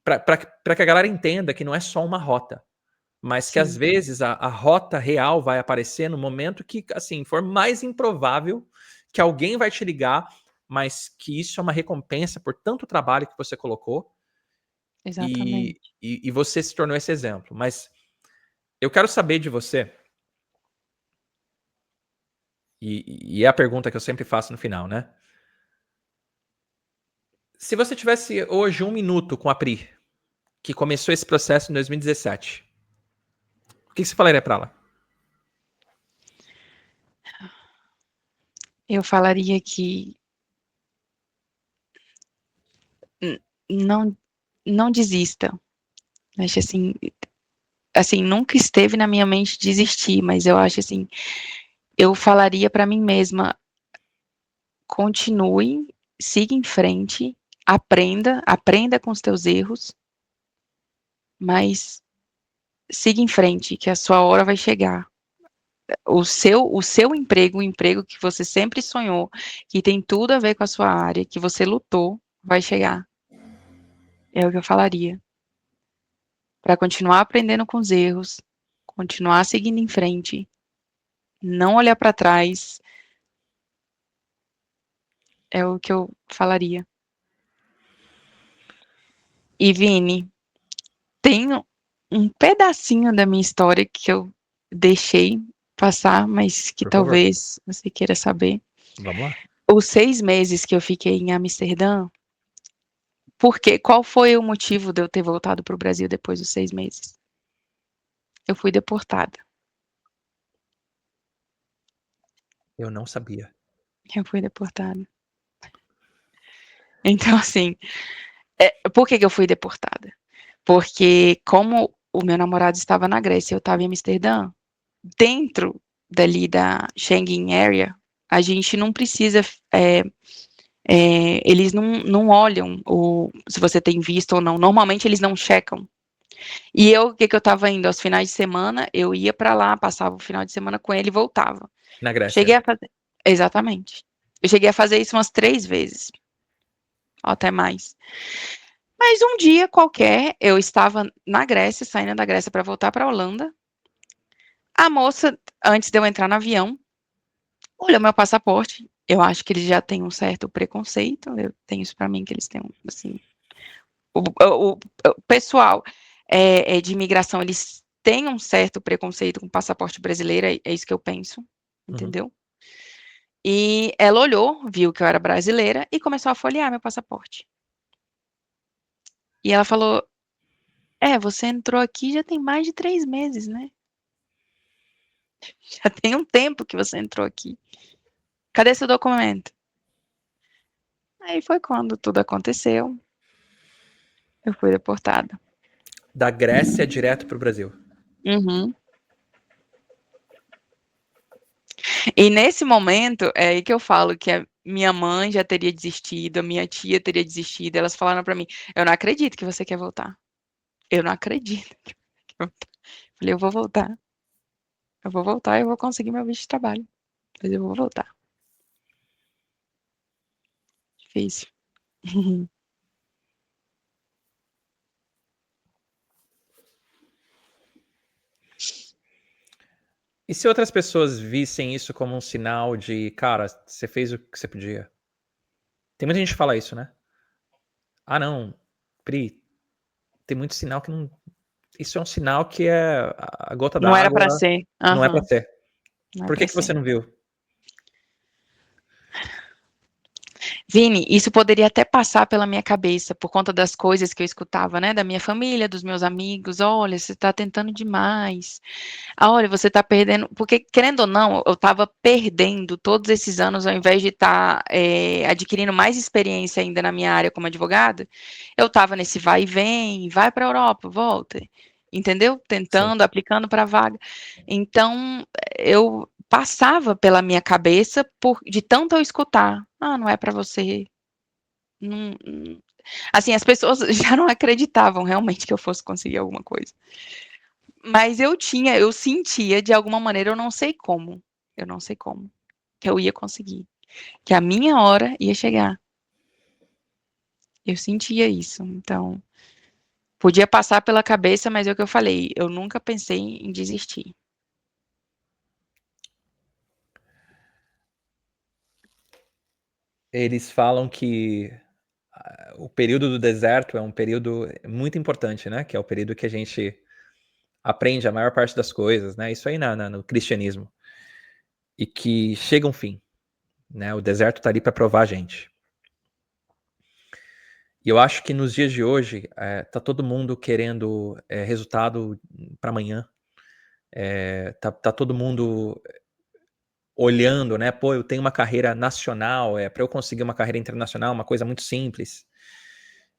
para que a galera entenda que não é só uma rota, mas que às Sim, vezes a rota real vai aparecer no momento que, assim, for mais improvável, que alguém vai te ligar, mas que isso é uma recompensa por tanto trabalho que você colocou, e, exatamente. e você se tornou esse exemplo. Mas eu quero saber de você, e é a pergunta que eu sempre faço no final, né? Se você tivesse hoje 1 minuto com a Pri, que começou esse processo em 2017, o que você falaria para ela? Eu falaria que não, não desista. Acho assim, nunca esteve na minha mente desistir, mas eu acho assim, eu falaria para mim mesma, continue, siga em frente, aprenda com os teus erros, mas siga em frente, que a sua hora vai chegar. O seu emprego, o emprego que você sempre sonhou, que tem tudo a ver com a sua área, que você lutou, vai chegar. É o que eu falaria. Para continuar aprendendo com os erros, continuar seguindo em frente, não olhar para trás, é o que eu falaria. E Vini, tem um pedacinho da minha história que eu deixei passar, mas que Por favor, talvez você queira saber. vamos lá. Os 6 meses que eu fiquei em Amsterdã, qual foi o motivo de eu ter voltado para o Brasil depois dos 6 meses? Eu fui deportada. Eu não sabia. Eu fui deportada. Então, assim, por que eu fui deportada? Porque como o meu namorado estava na Grécia e eu estava em Amsterdã, dentro dali da Schengen Area, a gente não precisa, eles não olham se você tem visto ou não. Normalmente eles não checam. E o que eu estava indo aos finais de semana, eu ia para lá, passava o final de semana com ele e voltava. Na Cheguei Grécia. a fazer, exatamente. Eu cheguei a fazer isso umas 3 vezes, ou até mais. Mas um dia qualquer, eu estava na Grécia, saindo da Grécia para voltar para a Holanda. A moça, antes de eu entrar no avião, olhou meu passaporte. Eu acho que eles já têm um certo preconceito. Eu tenho isso para mim que eles têm, assim, o pessoal de imigração, eles têm um certo preconceito com o passaporte brasileiro. É isso que eu penso, Uhum. entendeu? E ela olhou, viu que eu era brasileira e começou a folhear meu passaporte. E ela falou: você entrou aqui já tem mais de 3 meses, né? Já tem um tempo que você entrou aqui. Cadê seu documento? Aí foi quando tudo aconteceu. Eu fui deportada. Da Grécia direto para o Brasil. Uhum. E nesse momento, é aí que eu falo que a minha mãe já teria desistido, a minha tia teria desistido. Elas falaram pra mim: eu não acredito que você quer voltar. Eu não acredito que você quer voltar. Falei: eu vou voltar. Eu vou voltar e eu vou conseguir meu visto de trabalho. Mas eu vou voltar. Difícil. E se outras pessoas vissem isso como um sinal de, cara, você fez o que você podia? Tem muita gente que fala isso, né? Ah, não, Pri, tem muito sinal que não. Isso é um sinal que é a gota Não era d'água, pra ser. não é pra Aham, ser. não é Por pra que ser. você não viu? Vini, isso poderia até passar pela minha cabeça por conta das coisas que eu escutava, né, da minha família, dos meus amigos. Olha, você está tentando demais. Ah, olha, você está perdendo. Porque, querendo ou não, eu estava perdendo todos esses anos, ao invés de estar adquirindo mais experiência ainda na minha área como advogada, eu estava nesse vai e vem, vai para a Europa, volta. Entendeu? Sim. Tentando, aplicando para vaga. Então, eu passava pela minha cabeça de tanto eu escutar. Ah, não é para você. Assim, as pessoas já não acreditavam realmente que eu fosse conseguir alguma coisa. Mas eu sentia de alguma maneira, eu não sei como, que eu ia conseguir, que a minha hora ia chegar. Eu sentia isso, então podia passar pela cabeça, mas é o que eu falei, eu nunca pensei em desistir. Eles falam que o período do deserto é um período muito importante, né? Que é o período que a gente aprende a maior parte das coisas, né? Isso aí no cristianismo. E que chega um fim, né? O deserto tá ali para provar a gente. E eu acho que nos dias de hoje, tá todo mundo querendo resultado para amanhã. Tá todo mundo olhando, né? Pô, eu tenho uma carreira nacional, para eu conseguir uma carreira internacional, uma coisa muito simples.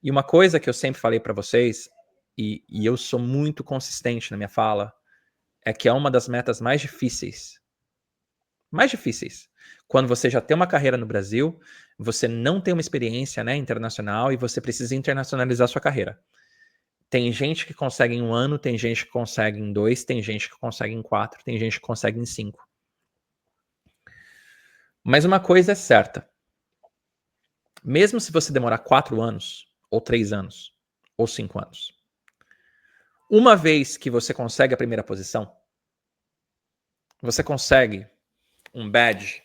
E uma coisa que eu sempre falei para vocês, e eu sou muito consistente na minha fala, é que é uma das metas mais difíceis. Mais difíceis. Quando você já tem uma carreira no Brasil, você não tem uma experiência, né, internacional e você precisa internacionalizar sua carreira. Tem gente que consegue em 1 ano, tem gente que consegue em 2, tem gente que consegue em 4, tem gente que consegue em 5. Mas uma coisa é certa. Mesmo se você demorar 4 anos, ou 3 anos, ou 5 anos, uma vez que você consegue a primeira posição, você consegue um badge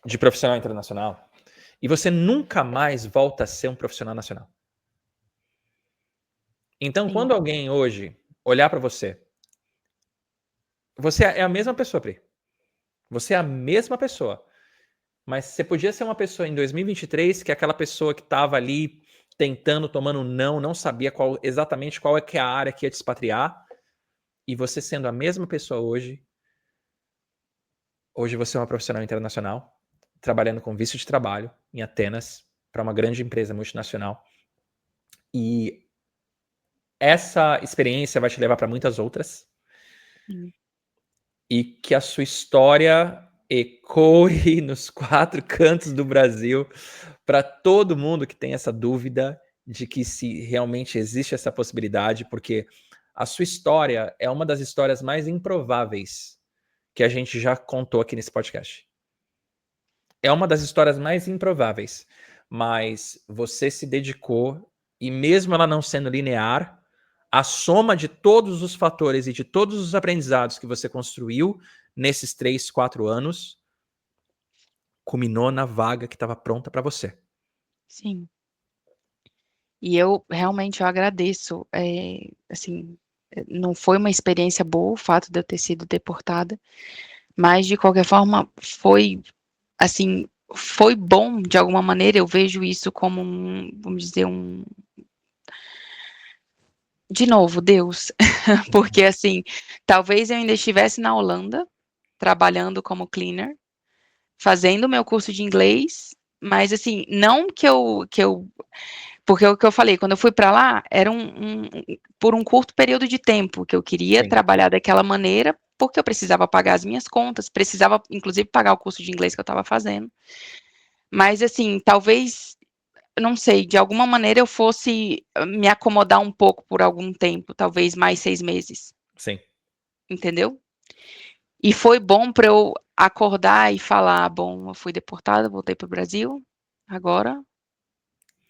de profissional internacional e você nunca mais volta a ser um profissional nacional. Então, Sim, quando alguém hoje olhar para você, você é a mesma pessoa, Pri. Você é a mesma pessoa. Mas você podia ser uma pessoa em 2023 que é aquela pessoa que estava ali tentando, tomando não sabia exatamente qual é que é a área que ia te expatriar. E você sendo a mesma pessoa hoje você é uma profissional internacional, trabalhando com visto de trabalho em Atenas, para uma grande empresa multinacional. E essa experiência vai te levar para muitas outras. sim. E que a sua história ecoe nos 4 cantos do Brasil para todo mundo que tem essa dúvida de que se realmente existe essa possibilidade, porque a sua história é uma das histórias mais improváveis que a gente já contou aqui nesse podcast. É uma das histórias mais improváveis, mas você se dedicou e mesmo ela não sendo linear, a soma de todos os fatores e de todos os aprendizados que você construiu nesses 3, 4 anos culminou na vaga que estava pronta para você. Sim. E eu realmente eu agradeço, assim, não foi uma experiência boa o fato de eu ter sido deportada, mas de qualquer forma foi, assim, foi bom de alguma maneira, eu vejo isso como vamos dizer, de novo, Deus, porque assim, talvez eu ainda estivesse na Holanda, trabalhando como cleaner, fazendo meu curso de inglês, mas assim, não que eu porque o que eu falei, quando eu fui para lá, era por um curto período de tempo que eu queria Sim. trabalhar daquela maneira, porque eu precisava pagar as minhas contas, precisava, inclusive, pagar o curso de inglês que eu estava fazendo. Mas, assim, talvez, não sei, de alguma maneira eu fosse me acomodar um pouco por algum tempo, talvez mais 6 meses, Sim. entendeu? E foi bom para eu acordar e falar: bom, eu fui deportada, voltei para o Brasil, agora.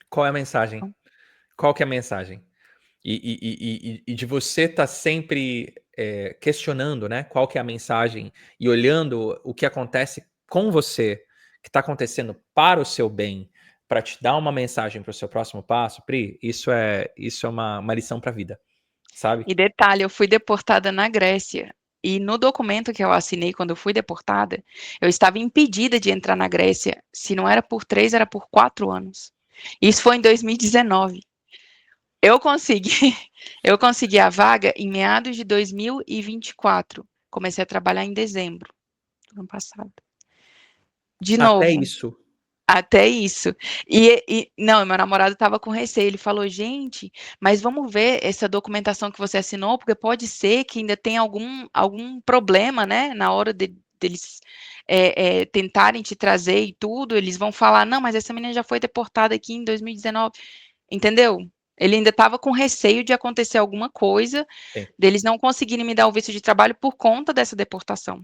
Qual é a mensagem? Qual que é a mensagem? E de você estar sempre questionando, né? Qual que é a mensagem e olhando o que acontece com você, que está acontecendo para o seu bem, para te dar uma mensagem para o seu próximo passo, Pri, isso é uma lição para a vida, sabe? E detalhe, eu fui deportada na Grécia. E no documento que eu assinei quando eu fui deportada, eu estava impedida de entrar na Grécia, se não era por 3, era por 4 anos. Isso foi em 2019. Eu consegui, eu consegui a vaga em meados de 2024. Comecei a trabalhar em dezembro do ano passado. De Até novo, isso. até isso. Não, meu namorado estava com receio. Ele falou, gente, mas vamos ver essa documentação que você assinou, porque pode ser que ainda tenha algum problema, né? Na hora deles tentarem te trazer e tudo, eles vão falar, não, mas essa menina já foi deportada aqui em 2019. Entendeu? Ele ainda estava com receio de acontecer alguma coisa, Sim. deles não conseguirem me dar o visto de trabalho por conta dessa deportação.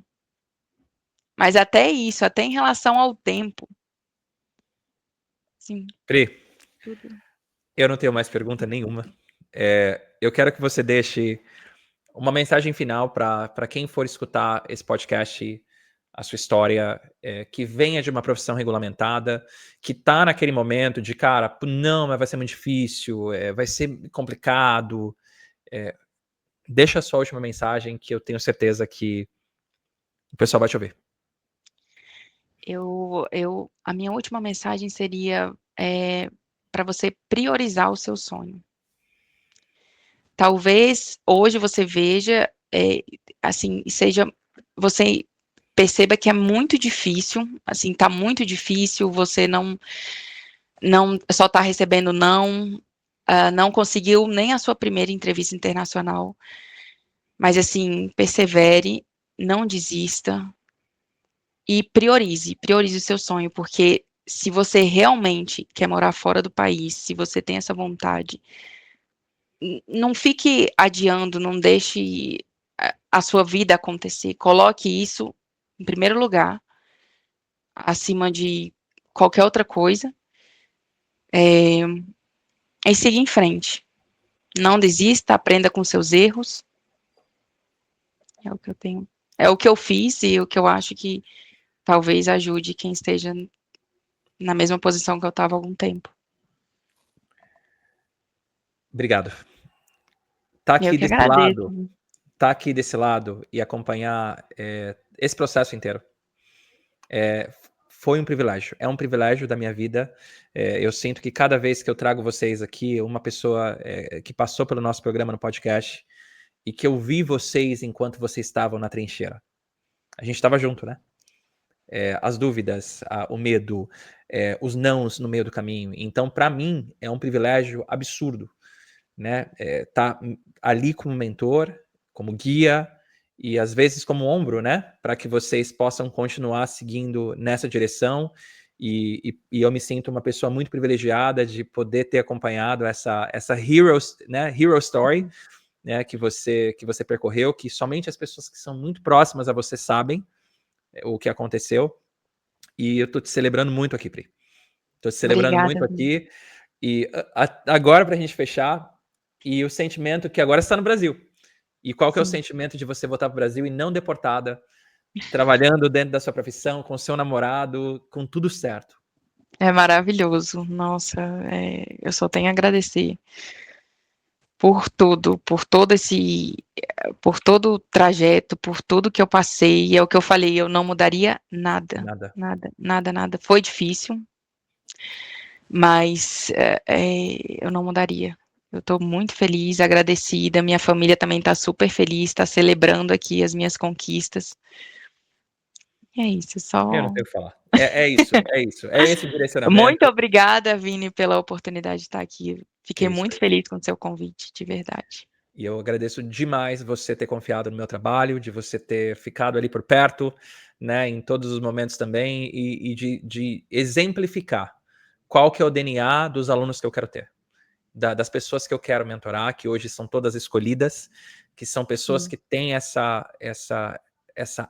Mas até isso, até em relação ao tempo. Sim. Pri, Tudo. eu não tenho mais pergunta nenhuma. Eu quero que você deixe uma mensagem final para quem for escutar esse podcast, a sua história, que venha de uma profissão regulamentada, que está naquele momento de, cara, não, mas vai ser muito difícil, vai ser complicado. Deixa a sua última mensagem, que eu tenho certeza que o pessoal vai te ouvir. A minha última mensagem seria para você priorizar o seu sonho. Talvez hoje você veja, assim, você perceba que é muito difícil, assim, tá muito difícil, você não só está recebendo não conseguiu nem a sua primeira entrevista internacional, mas assim, persevere, não desista e priorize o seu sonho, porque se você realmente quer morar fora do país, se você tem essa vontade, não fique adiando, não deixe a sua vida acontecer, coloque isso em primeiro lugar, acima de qualquer outra coisa, e siga em frente. Não desista, aprenda com seus erros. É o que eu tenho. É o que eu fiz e o que eu acho que talvez ajude quem esteja na mesma posição que eu estava há algum tempo. Obrigado. Tá Eu aqui que desse agradeço. lado, tá aqui desse lado e acompanhar esse processo inteiro. Foi um privilégio, é um privilégio da minha vida. Eu sinto que cada vez que eu trago vocês aqui, uma pessoa que passou pelo nosso programa no podcast e que eu vi vocês enquanto vocês estavam na trincheira. A gente estava junto, né? As dúvidas, o medo, os nãos no meio do caminho. Então, para mim, é um privilégio absurdo, né? Tá ali como mentor, como guia e às vezes como ombro, né? Para que vocês possam continuar seguindo nessa direção. E eu me sinto uma pessoa muito privilegiada de poder ter acompanhado essa hero story, né? Que você percorreu, que somente as pessoas que são muito próximas a você sabem o que aconteceu. E eu tô te celebrando muito aqui, Pri. Tô te celebrando Obrigada. muito aqui. E agora, pra gente fechar, e o sentimento que agora está no Brasil. E qual que é o sentimento de você voltar pro Brasil e não deportada, trabalhando dentro da sua profissão, com seu namorado, com tudo certo? É maravilhoso. Nossa, eu só tenho a agradecer por tudo, por todo o trajeto, por tudo que eu passei. E é o que eu falei, eu não mudaria nada, Nada. nada, nada, nada. Foi difícil, mas eu não mudaria. Eu estou muito feliz, agradecida. Minha família também está super feliz, está celebrando aqui as minhas conquistas. E é isso, Eu não só. tenho o que falar. É isso, é isso. É esse o Muito direcionamento. obrigada, Vini, pela oportunidade de estar aqui. É Fiquei isso muito aí. feliz com o seu convite, de verdade. E eu agradeço demais você ter confiado no meu trabalho, de você ter ficado ali por perto, né, em todos os momentos também, e de exemplificar qual que é o DNA dos alunos que eu quero ter, das pessoas que eu quero mentorar, que hoje são todas escolhidas, que são pessoas que têm essa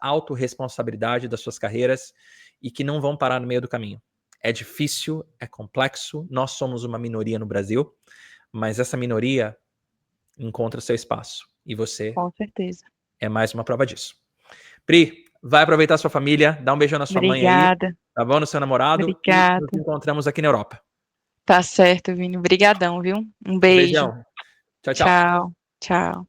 autorresponsabilidade das suas carreiras e que não vão parar no meio do caminho. É difícil, é complexo, nós somos uma minoria no Brasil, mas essa minoria encontra seu espaço. E você Com certeza. é mais uma prova disso. Pri, vai aproveitar sua família, dá um beijão na sua mãe aí, Obrigada, tá bom? No seu namorado, e nos obrigada. encontramos aqui na Europa. Tá certo, Vini. Obrigadão, viu? Um Um beijo. beijão. Tchau, tchau. Tchau, tchau.